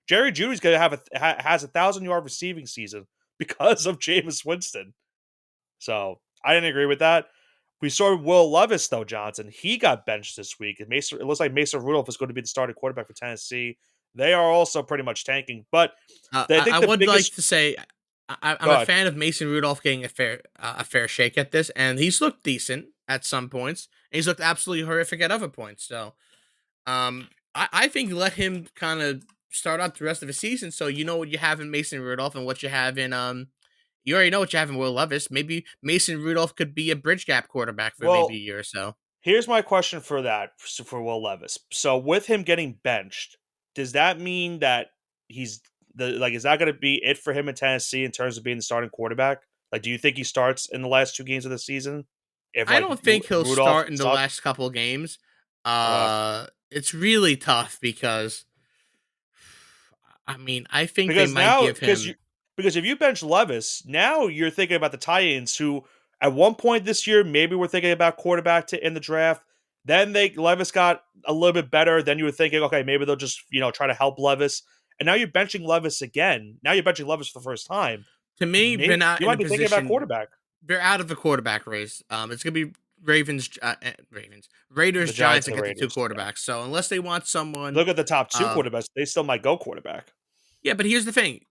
Jerry Jeudy's gonna have has 1,000-yard receiving season because of Jameis Winston. So I didn't agree with that. We saw Will Levis though, Johnson. He got benched this week. It looks like Mason Rudolph is going to be the starting quarterback for Tennessee. They are also pretty much tanking, but I think I the would biggest. like to say I'm a fan of Mason Rudolph getting a fair shake at this, and he's looked decent at some points, and he's looked absolutely horrific at other points. So, I think let him kind of start out the rest of the season, so you know what you have in Mason Rudolph and what you have in you already know what you have in Will Levis. Maybe Mason Rudolph could be a bridge gap quarterback for maybe a year or so. Here's my question for Will Levis. So with him getting benched, does that mean that he's is that going to be it for him in Tennessee in terms of being the starting quarterback? Like, do you think he starts in the last 2 games of the season? If I don't think he'll Rudolph start in the sucks? last couple games. Okay. It's really tough because I mean, I think they Because might now give him. because if you bench Levis, now you're thinking about the Titans who at one point this year maybe we're thinking about quarterback in the draft. Then Levis got a little bit better. Then you were thinking, okay, maybe they'll just try to help Levis. And now you're benching Levis again. Now you're benching Levis for the first time. To me, they're Maybe not you in a might be thinking about position. quarterback. They're out of the quarterback race. It's gonna be Raiders, The Giants Giants, and and the get the 2 Raiders. Yeah. quarterbacks. So unless they want someone, Look at the top 2 uh, quarterbacks. They still might go quarterback. yeah. But here's the thing: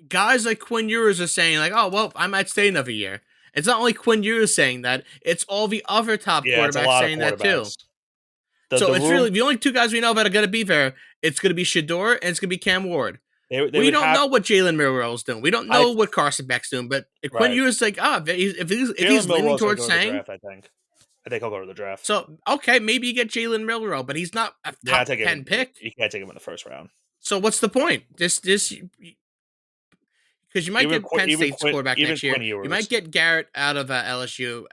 guys like Quinn Ewers are saying like, "Oh well, I might stay another year." It's not only Quinn Ewers saying that; it's all the other top Yeah, it's a quarterbacks lot of saying that too. quarterbacks. So The it's room really the only 2 guys we know that are going to be there. It's going to be Shador and it's going to be Cam Ward. they We would don't have. know what Jalen Milroe's doing. We don't I know what Carson Beck's doing. But if Quinn right. Ewers is like, if Jalen he's leaning Milroe's going to towards go to the saying, draft. I think he'll go to the draft. so okay, maybe you get Jalen Milroe, but he's not a Yeah, I top take 10 him. pick. You can't take him in the first round. So what's the point? This because you might get Penn State's quarterback Even next year. Quinn You might Ewers. get Garrett out of LSU.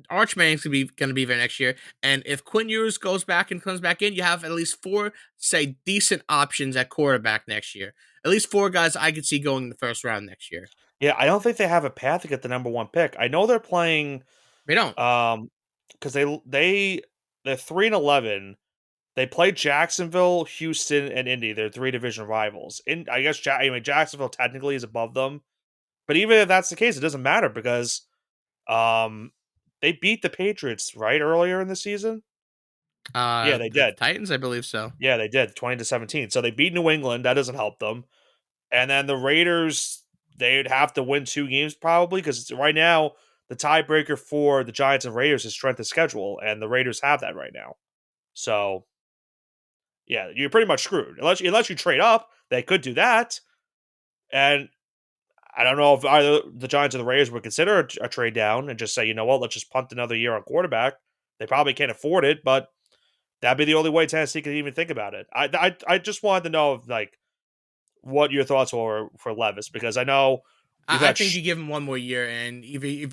Archman's going to be there next year. And if Quinn Ewers goes back and comes back in, you have at least 4, say, decent options at quarterback next year. At least 4 guys I could see going in the first round next year. Yeah, I don't think they have a path to get the number 1 pick. I know they're playing They don't. because they're 3-11. They play Jacksonville, Houston, and Indy. They're 3 division rivals. I guess Jacksonville technically is above them, But even if that's the case, it doesn't matter because um, they beat the Patriots right earlier in the season. Yeah, they The did. Titans, I believe so. Yeah, they did 20-17. So they beat New England. That doesn't help them. And then the Raiders, they'd have to win 2 games probably because right now the tiebreaker for the Giants and Raiders is strength of schedule, and the Raiders have that right now. So yeah, you're pretty much screwed unless you trade up. They could do that, and I don't know if either the Giants or the Raiders would consider a trade down and just say, you know what, let's just punt another year on quarterback. They probably can't afford it, but that'd be the only way Tennessee could even think about it. I just wanted to know like what your thoughts were for Levis because I know we've I had think you give him one more year, and if you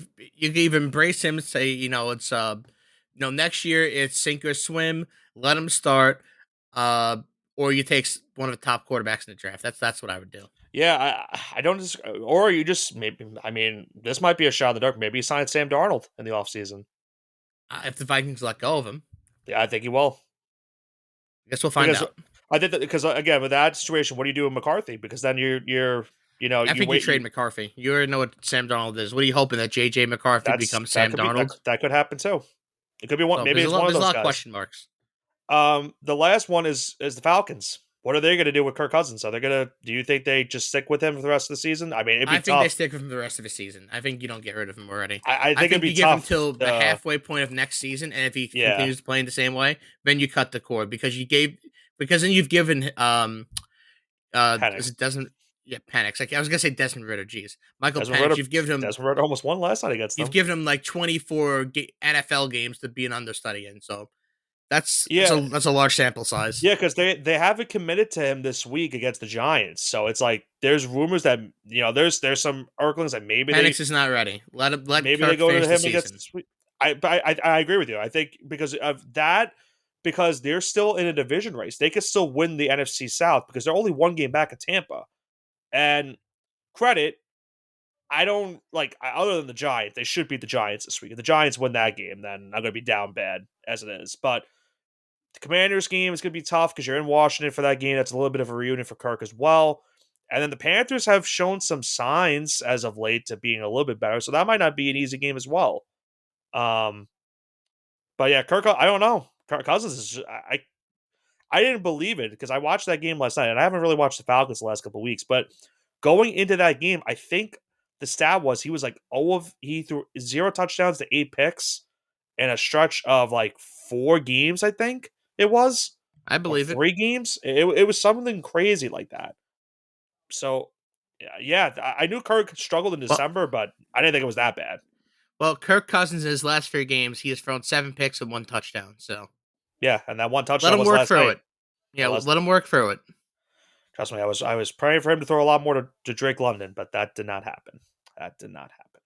can embrace him, say it's next year it's sink or swim. Let him start, uh, or you take one of the top quarterbacks in the draft. That's what I would do. yeah, I don't or you just maybe I mean this might be a shot in the dark. Maybe you sign Sam Darnold in the offseason. If the Vikings let go of him, Yeah, I think he will I guess we'll find because out. I think that because again with that situation, what do you do with McCarthy? Because then you're I you think you wait trade you McCarthy. You already know what Sam Darnold is. What are you hoping that JJ McCarthy becomes that Sam could be Darnold? that could happen too. It could be one. So Maybe it's one of there's a those lot of guys. question marks. The last one is the Falcons. What are they going to do with Kirk Cousins? Are they going to? Do you think they just stick with him for the rest of the season? I mean, it'd be I think they tough. stick with him the rest of the season. I think you don't get rid of him already. I I think it'd think be you give him tough. till the halfway point of next season, and if he Yeah, continues playing the same way, then you cut the cord because then you've given is Penix. it Desmond Penix. Like I was gonna say Desmond Ritter. Jeez, Michael Desmond Penix. Ritter. Desmond Ritter almost won last night against You've them. given him like 24 NFL games to be an understudy in. So Yeah, that's a large sample size. yeah, because they haven't committed to him this week against the Giants. So it's like there's rumors that there's some Irklings that Penix is not ready. Let maybe they Kirk go to finish the him against season. this week. I agree with you. I think because of that, because they're still in a division race, they could still win the NFC South because they're only 1 game back of Tampa. And credit, I don't like other than the Giants. They should beat the Giants this week. If the Giants win that game, then I'm going to be down bad as it is. But the Commanders game is going to be tough because you're in Washington for that game. That's a little bit of a reunion for Kirk as well. And then the Panthers have shown some signs as of late to being a little bit better, so that might not be an easy game as well. Um, but yeah, Kirk, I don't know. Kirk Cousins is I didn't believe it because I watched that game last night, and I haven't really watched the Falcons the last couple of weeks. But going into that game, I think the stat was he was like he threw 0 touchdowns to 8 picks in a stretch of like 4 games. I think it was I or believe it. 3 games. It was something crazy like that. So yeah, I knew Kirk struggled in Well, December, but I didn't think it was that bad. well, Kirk Cousins in his last 3 games, he has thrown 7 picks and 1 touchdown. So Yeah, and that one let touchdown him was work last through night. it. Yeah, let him work through it. Trust me, I was praying for him to throw a lot more to Drake London, but that did not happen. That did not happen.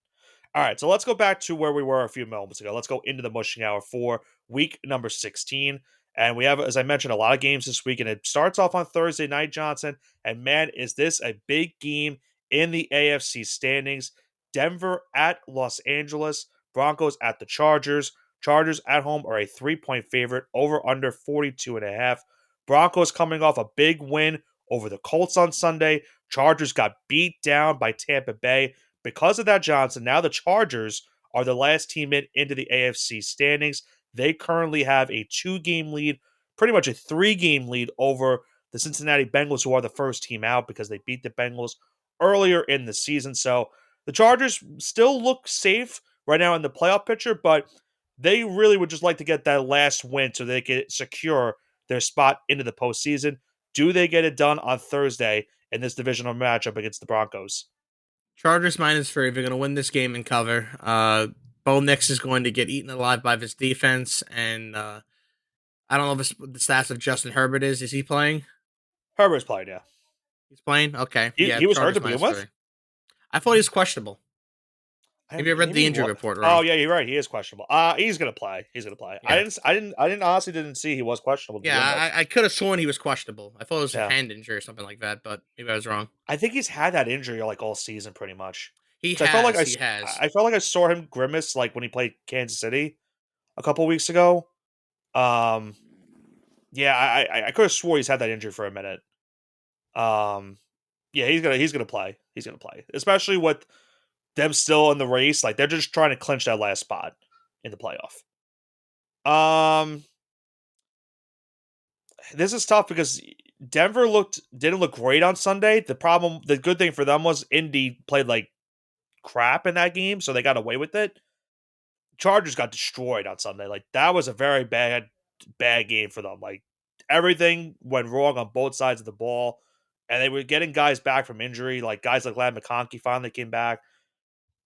All right, so let's go back to where we were a few moments ago. Let's go into the mushing hour for week number 16. And we have, as I mentioned, a lot of games this week, and it starts off on Thursday night, Johnson. And man, is this a big game in the AFC standings? Denver at Los Angeles, Broncos at the Chargers. Chargers at home are a 3-point favorite, over under 42.5. Broncos coming off a big win over the Colts on Sunday. Chargers got beat down by Tampa Bay. Because of that, Johnson, now the Chargers are the last team into the AFC standings. They currently have a 2-game lead, pretty much a 3-game lead over the Cincinnati Bengals, who are the first team out because they beat the Bengals earlier in the season. So the Chargers still look safe right now in the playoff picture, but they really would just like to get that last win so they can secure their spot into the postseason. Do they get it done on Thursday in this divisional matchup against the Broncos? Chargers -3. They're going to win this game and cover. Bo Nix is going to get eaten alive by this defense, and I don't know what the stats of Justin Herbert is. Is he playing? Herbert's playing, yeah. He's playing. Okay, yeah. He was hurt Chargers to begin with. -3. I thought he was questionable. Have you read Maybe the he injury was. report Oh wrong? yeah, you're right. He is questionable. He's gonna play. He's gonna play. Yeah, I didn't honestly didn't see he was questionable to yeah. begin with. I could have sworn he was questionable. I thought it was a Yeah, hand injury or something like that, but maybe I was wrong. I think he's had that injury like all season pretty much. He So I felt like has. He has. I felt like I saw him grimace like when he played Kansas City a couple weeks ago. Um, yeah, I could have swore he's had that injury for a minute. Um, Yeah, he's gonna play. He's gonna play, especially with them still in the race. Like they're just trying to clinch that last spot in the playoff. Um, this is tough because Denver didn't look great on Sunday. The good thing for them was Indy played like crap in that game, so they got away with it. Chargers got destroyed on Sunday. Like that was a very bad game for them. Like everything went wrong on both sides of the ball, and they were getting guys back from injury. Like guys like Lad McConkey finally came back,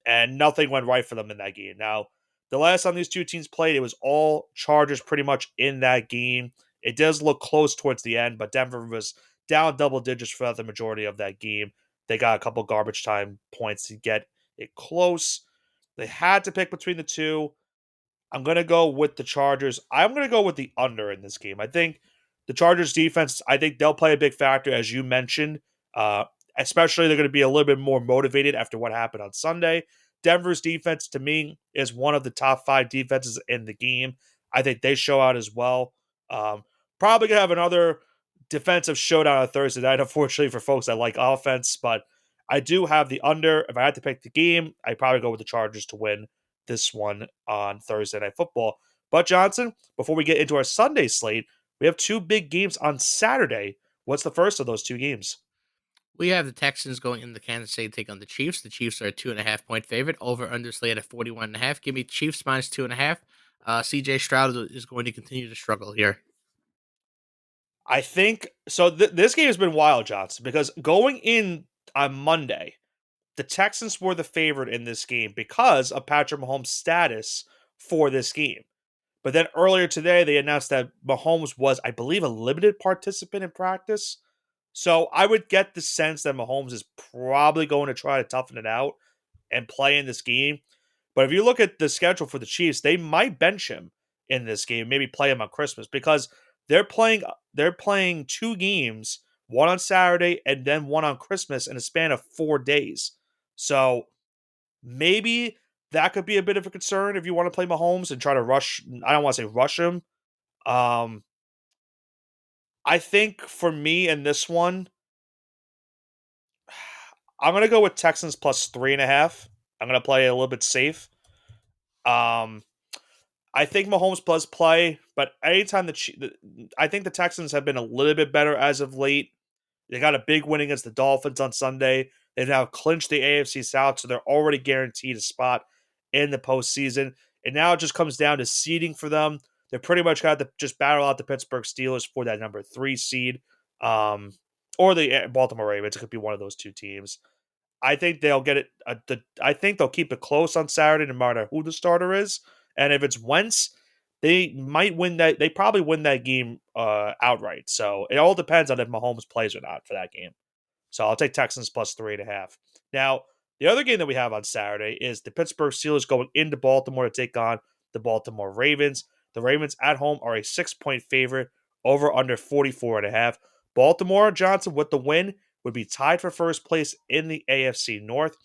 and nothing went right for them in that game. Now, the last time these two teams played, it was all Chargers pretty much in that game. It does look close towards the end, but Denver was down double digits for the majority of that game. They got a couple garbage time points to get it close. They had to pick between the two. I'm going to go with the Chargers. I'm going to go with the under in this game. I think the Chargers defense, I think they'll play a big factor, as you mentioned. Uh, Especially, they're going to be a little bit more motivated after what happened on Sunday. Denver's defense, to me, is one of the top 5 defenses in the game. I think they show out as well. Um, Probably going to have another defensive showdown on Thursday night, unfortunately, for folks that like offense. But I do have the under. If I had to pick the game, I'd probably go with the Chargers to win this one on Thursday Night Football. But Johnson, before we get into our Sunday slate, we have 2 big games on Saturday. What's the first of those 2 games? We have the Texans going into Kansas City to take on the Chiefs. The Chiefs are a 2.5 point favorite. Over under slate at 41.5. Give me Chiefs minus 2.5. CJ Stroud is going to continue to struggle here. I think so. This game has been wild, Johnson, because going in on Monday, the Texans were the favorite in this game because of Patrick Mahomes' status for this game. But then earlier today, they announced that Mahomes was, I believe, a limited participant in practice. So I would get the sense that Mahomes is probably going to try to toughen it out and play in this game. But if you look at the schedule for the Chiefs, they might bench him in this game, maybe play him on Christmas because they're playing 2 games, one on Saturday and then one on Christmas in a span of 4 days. So maybe that could be a bit of a concern if you want to play Mahomes and try to rush. I don't want to say rush him. Um, I think for me in this one, I'm gonna go with Texans plus 3.5. I'm gonna play a little bit safe. Um, I think Mahomes does play, but anytime I think the Texans have been a little bit better as of late. They got a big win against the Dolphins on Sunday. They've now clinched the AFC South, so they're already guaranteed a spot in the postseason. And now it just comes down to seeding for them. They pretty much got to just battle out the Pittsburgh Steelers for that number 3 seed, or the Baltimore Ravens. It could be one of those 2 teams. I think they'll get it. I think they'll keep it close on Saturday, no matter who the starter is. And if it's Wentz, they might win that. They probably win that game outright. So it all depends on if Mahomes plays or not for that game. So I'll take Texans plus 3.5. Now, the other game that we have on Saturday is the Pittsburgh Steelers going into Baltimore to take on the Baltimore Ravens. The Ravens at home are a 6-point favorite, over under 44.5. Baltimore, Johnson, with the win, would be tied for first place in the AFC North.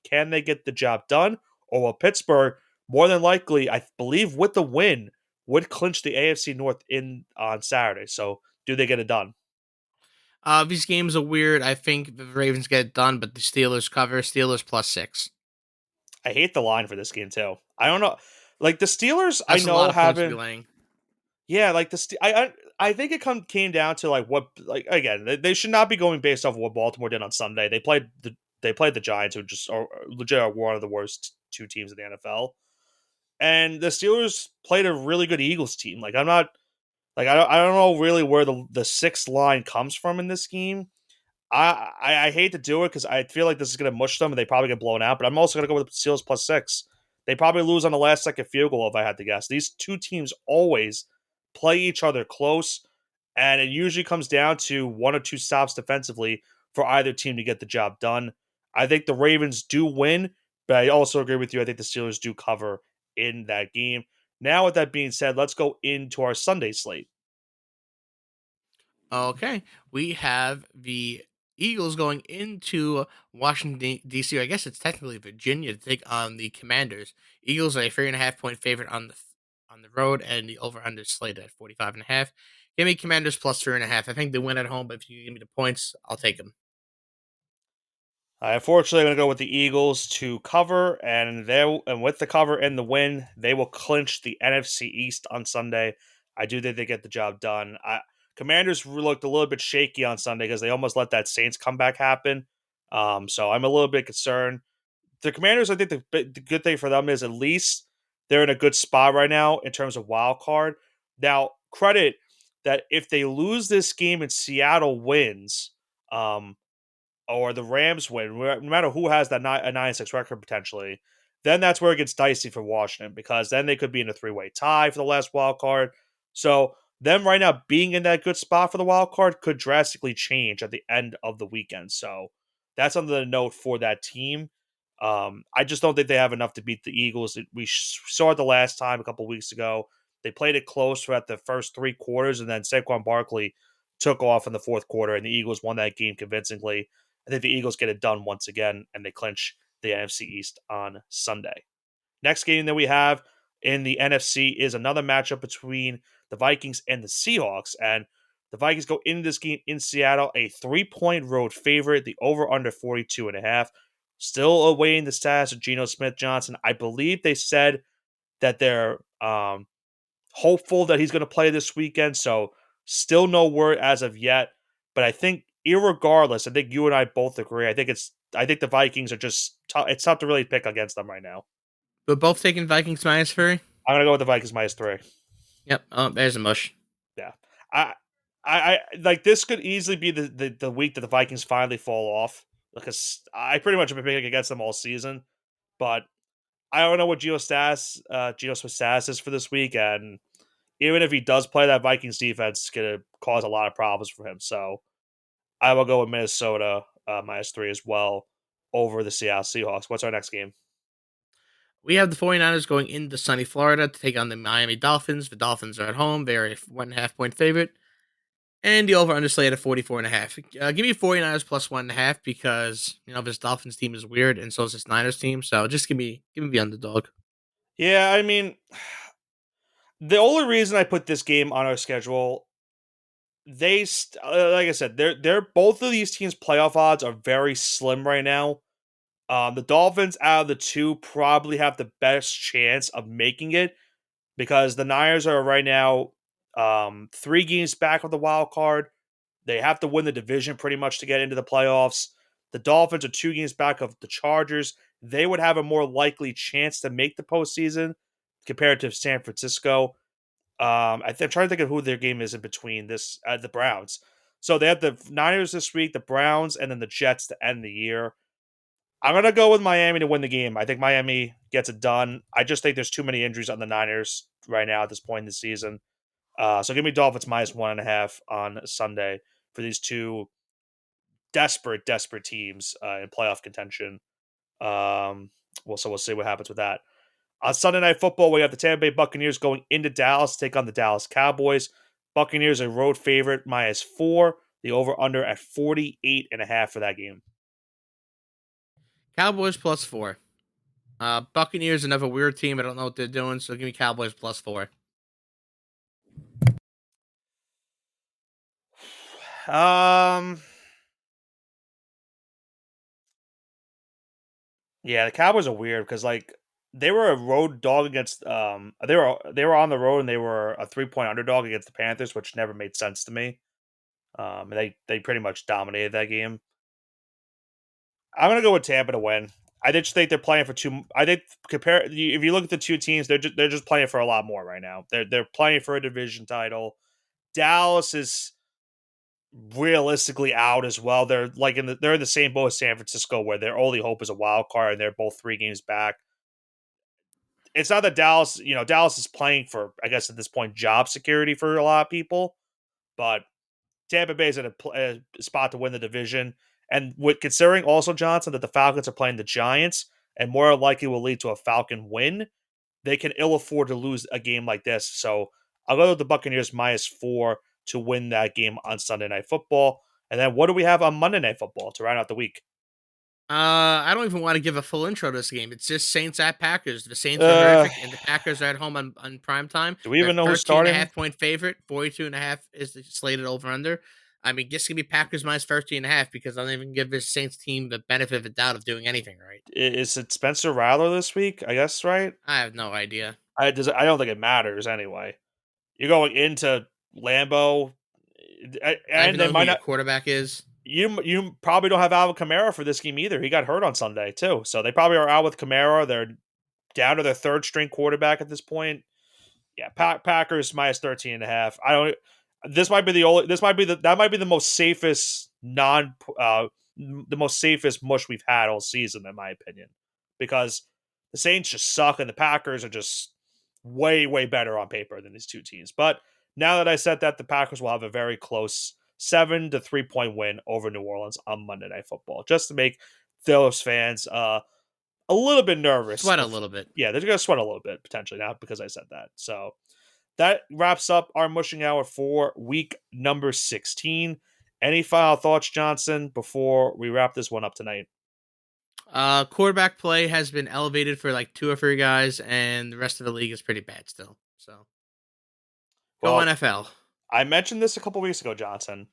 Can they get the job done? Or will Pittsburgh, more than likely, I believe, with the win, would clinch the AFC North in on Saturday? So do they get it done? These games are weird. I think the Ravens get it done, but the Steelers cover. Steelers plus 6. I hate the line for this game too. I don't know, like the Steelers. I That's a lot know of points to be haven't. laying. Yeah, like I think it came down to like what, like again, they should not be going based off of what Baltimore did on Sunday. They played the Giants, who just are legit are one of the worst 2 teams in the NFL, and the Steelers played a really good Eagles team. Like I'm not like I don't know really where the sixth line comes from in this game. I hate to do it because I feel like this is going to mush them and they probably get blown out. But I'm also going to go with the Steelers plus 6. They probably lose on the last second field goal if I had to guess. These 2 teams always play each other close, and it usually comes down to 1 or 2 stops defensively for either team to get the job done. I think the Ravens do win, but I also agree with you. I think the Steelers do cover in that game. Now, with that being said, let's go into our Sunday slate. Okay, we have the Eagles going into Washington D.C. I guess it's technically Virginia to take on the Commanders. Eagles are a 3.5 point favorite on the road, and the over under slated at 45.5. Give me Commanders plus 3.5. I think they win at home, but if you give me the points, I'll take them. I unfortunately am going to go with the Eagles to cover, and with the cover and the win, they will clinch the NFC East on Sunday. I do think they get the job done. Commanders looked a little bit shaky on Sunday because they almost let that Saints comeback happen. So I'm a little bit concerned. The Commanders, I think the good thing for them is at least they're in a good spot right now in terms of wild card. Now, credit that if they lose this game and Seattle wins, um, or the Rams win, no matter who has that a 9-6 record potentially, then that's where it gets dicey for Washington because then they could be in a three-way tie for the last wild card. So them right now being in that good spot for the wild card could drastically change at the end of the weekend. So that's something to note for that team. I just don't think they have enough to beat the Eagles. We saw it the last time a couple weeks ago. They played it close throughout the first three quarters, and then Saquon Barkley took off in the fourth quarter, and the Eagles won that game convincingly. I think the Eagles get it done once again, and they clinch the NFC East on Sunday. Next game that we have in the NFC is another matchup between the Vikings and the Seahawks. And the Vikings go into this game in Seattle, a 3-point road favorite, the over under 42.5. Still awaiting the status of Geno Smith Johnson. I believe they said that they're hopeful that he's going to play this weekend. So still no word as of yet. But I think, irregardless, I think you and I both agree. I think the Vikings are just it's tough to really pick against them right now. We're both taking Vikings -3. I'm gonna go with the Vikings -3. Yep. Oh, there's a mush. Yeah, I, I like this could easily be the week that the Vikings finally fall off because I pretty much have been picking against them all season. But I don't know what Geno Smith status is for this week, and even if he does play, that Vikings defense is gonna cause a lot of problems for him. So I will go with Minnesota -3 as well over the Seattle Seahawks. What's our next game? We have the 49ers going into sunny Florida to take on the Miami Dolphins. The Dolphins are at home. They're a 1.5-point favorite. And the over underslate at 44.5. Give me 49ers plus 1.5 because, this Dolphins team is weird and so is this Niners team. So just give me the underdog. Yeah, I mean, the only reason I put this game on our schedule, like I said, they're both of these teams' playoff odds are very slim right now. The Dolphins out of the two probably have the best chance of making it because the Niners are right now 3 games back of the wild card. They have to win the division pretty much to get into the playoffs. The Dolphins are 2 games back of the Chargers. They would have a more likely chance to make the postseason compared to San Francisco. I'm trying to think of who their game is in between this the Browns. So they have the Niners this week, the Browns, and then the Jets to end the year. I'm gonna go with Miami to win the game. I think Miami gets it done. I just think there's too many injuries on the Niners right now at this point in the season. So give me Dolphins -1.5 on Sunday for these two desperate teams in playoff contention. We'll see what happens with that. On Sunday Night Football, we have the Tampa Bay Buccaneers going into Dallas to take on the Dallas Cowboys. Buccaneers a road favorite -4. The over under at 48.5 for that game. Cowboys +4. Buccaneers another weird team. I don't know what they're doing, so give me Cowboys +4. Yeah, the Cowboys are weird because they were a road dog against they were on the road and they were a 3-point underdog against the Panthers, which never made sense to me. They pretty much dominated that game. I'm gonna go with Tampa to win. I just think they're playing for two. I think if you look at the two teams, they're just playing for a lot more right now. They're playing for a division title. Dallas is realistically out as well. They're in the same boat as San Francisco, where their only hope is a wild card, and they're both 3 games back. It's not that Dallas is playing for, I guess at this point, job security for a lot of people, but Tampa Bay is in a spot to win the division. And with considering also, Johnson, that the Falcons are playing the Giants and more likely will lead to a Falcon win, they can ill afford to lose a game like this. So I'll go with the Buccaneers -4 to win that game on Sunday Night Football. And then what do we have on Monday Night Football to round out the week? I don't even want to give a full intro to this game. It's just Saints at Packers. The Saints are horrific, and the Packers are at home on prime time. Do we They're even know who's 13 and a starting? half point favorite. 42.5 is the slated over under. I mean, just give me Packers minus 13.5 because I don't even give this Saints team the benefit of the doubt of doing anything right. Is it Spencer Rattler this week? I guess, right? I have no idea. I don't think it matters anyway. You're going into Lambeau, I even and they know who might your not. quarterback is. You probably don't have Alvin Kamara for this game either. He got hurt on Sunday too, so they probably are out with Kamara. They're down to their third string quarterback at this point. Yeah, Packers minus 13.5. I don't. This might be the only. This might be that might be the most safest the most safest mush we've had all season, in my opinion, because the Saints just suck and the Packers are just way better on paper than these two teams. But now that I said that, the Packers will have a very close 7 to 3 point win over New Orleans on Monday Night Football, just to make those fans a little bit nervous. Sweat a little bit. Yeah, they're going to sweat a little bit, potentially, not because I said that. So that wraps up our mushing hour for week number 16. Any final thoughts, Johnson, before we wrap this one up tonight? Quarterback play has been elevated for like 2 or 3 guys, and the rest of the league is pretty bad still. So, go NFL. I mentioned this a couple weeks ago, Johnson,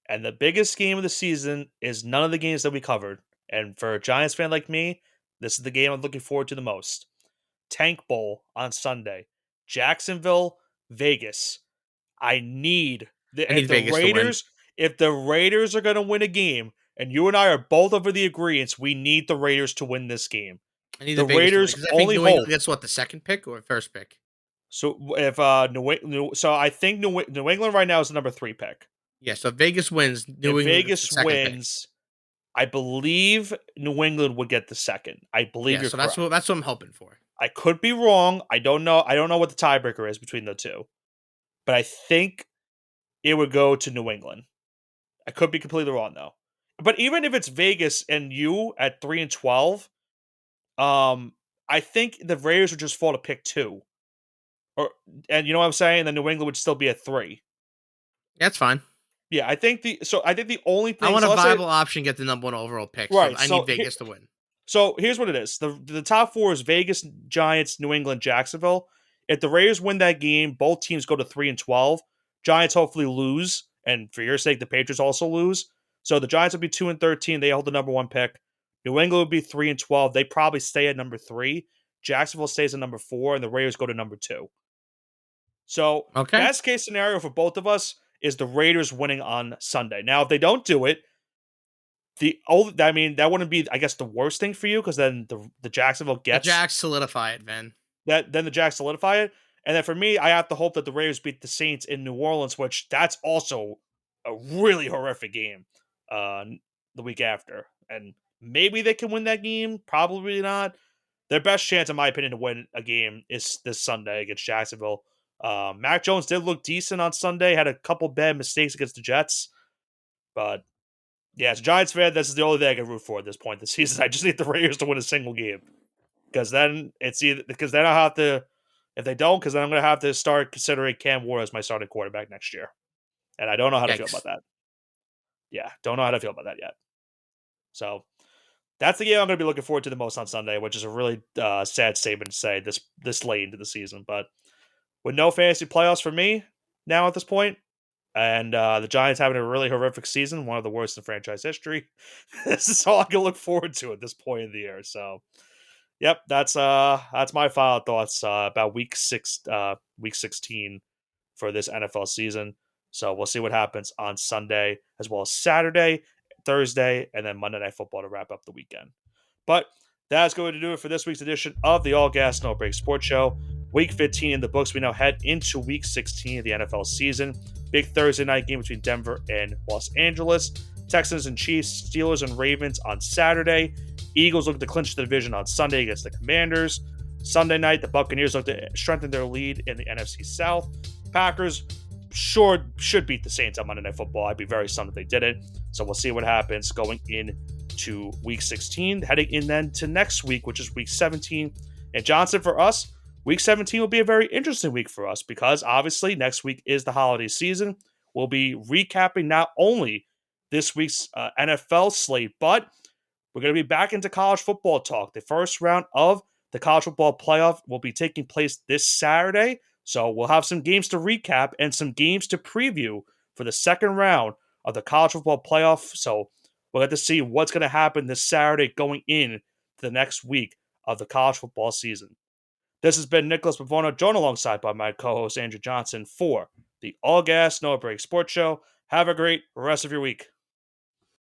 and the biggest game of the season is none of the games that we covered. And for a Giants fan like me, this is the game I'm looking forward to the most. Tank Bowl on Sunday. Jacksonville, Vegas. I need Vegas Raiders. If the Raiders are going to win a game, and you and I are both over the agreement, we need the Raiders to win this game. I need the Raiders only hope. That's what, the second pick or first pick? So if so I think New England right now is the number 3 pick. Yeah, so Vegas wins. Vegas wins. Pick. I believe New England would get the second. I believe you're correct. So that's what I'm hoping for. I could be wrong. I don't know. I don't know what the tiebreaker is between the two, but I think it would go to New England. I could be completely wrong though. But even if it's Vegas and you at 3-12, I think the Raiders would just fall to pick 2. And you know what I'm saying? Then New England would still be at 3. That's fine. Yeah, I think the only thing I want a viable option get the number 1 overall pick. Right, so I need Vegas to win. So here's what it is: the top 4 is Vegas, Giants, New England, Jacksonville. If the Raiders win that game, both teams go to 3-12. Giants hopefully lose, and for your sake, the Patriots also lose. So the Giants would be 2-13. They hold the number 1 pick. New England would be 3-12. They probably stay at number 3. Jacksonville stays at number 4, and the Raiders go to number 2. So best case scenario for both of us is the Raiders winning on Sunday. Now, if they don't do it, that wouldn't be, I guess, the worst thing for you, because then the Jacksonville gets the Jacks solidify it, man. Then the Jacks solidify it, and then for me, I have to hope that the Raiders beat the Saints in New Orleans, which that's also a really horrific game the week after, and maybe they can win that game. Probably not. Their best chance, in my opinion, to win a game is this Sunday against Jacksonville. Mac Jones did look decent on Sunday, had a couple bad mistakes against the Jets, but yeah, as a Giants fan, this is the only thing I can root for at this point this season. I just need the Raiders to win a single game, because then I'll have to, if they don't, because then I'm going to have to start considering Cam Ward as my starting quarterback next year, and I don't know how to feel about that. Yeah, don't know how to feel about that yet. So that's the game I'm going to be looking forward to the most on Sunday, which is a really sad statement to say this late into the season, but with no fantasy playoffs for me now at this point, and the Giants having a really horrific season, one of the worst in franchise history, this is all I can look forward to at this point of the year. So, yep, that's my final thoughts about week 16 for this NFL season. So we'll see what happens on Sunday, as well as Saturday, Thursday, and then Monday Night Football to wrap up the weekend. But that's going to do it for this week's edition of the All Gas No Break Sports Show. Week 15 in the books. We now head into Week 16 of the NFL season. Big Thursday night game between Denver and Los Angeles. Texans and Chiefs, Steelers and Ravens on Saturday. Eagles look to clinch the division on Sunday against the Commanders. Sunday night, the Buccaneers look to strengthen their lead in the NFC South. Packers should beat the Saints on Monday Night Football. I'd be very stunned if they didn't. So we'll see what happens going into Week 16. Heading in then to next week, which is Week 17. And Johnson, for us, Week 17 will be a very interesting week for us, because obviously next week is the holiday season. We'll be recapping not only this week's NFL slate, but we're going to be back into college football talk. The first round of the college football playoff will be taking place this Saturday. So we'll have some games to recap and some games to preview for the second round of the college football playoff. So we'll get to see what's going to happen this Saturday going in to the next week of the college football season. This has been Nicholas Pavono, joined alongside by my co-host Andrew Johnson for the All Gas No Break Sports Show. Have a great rest of your week.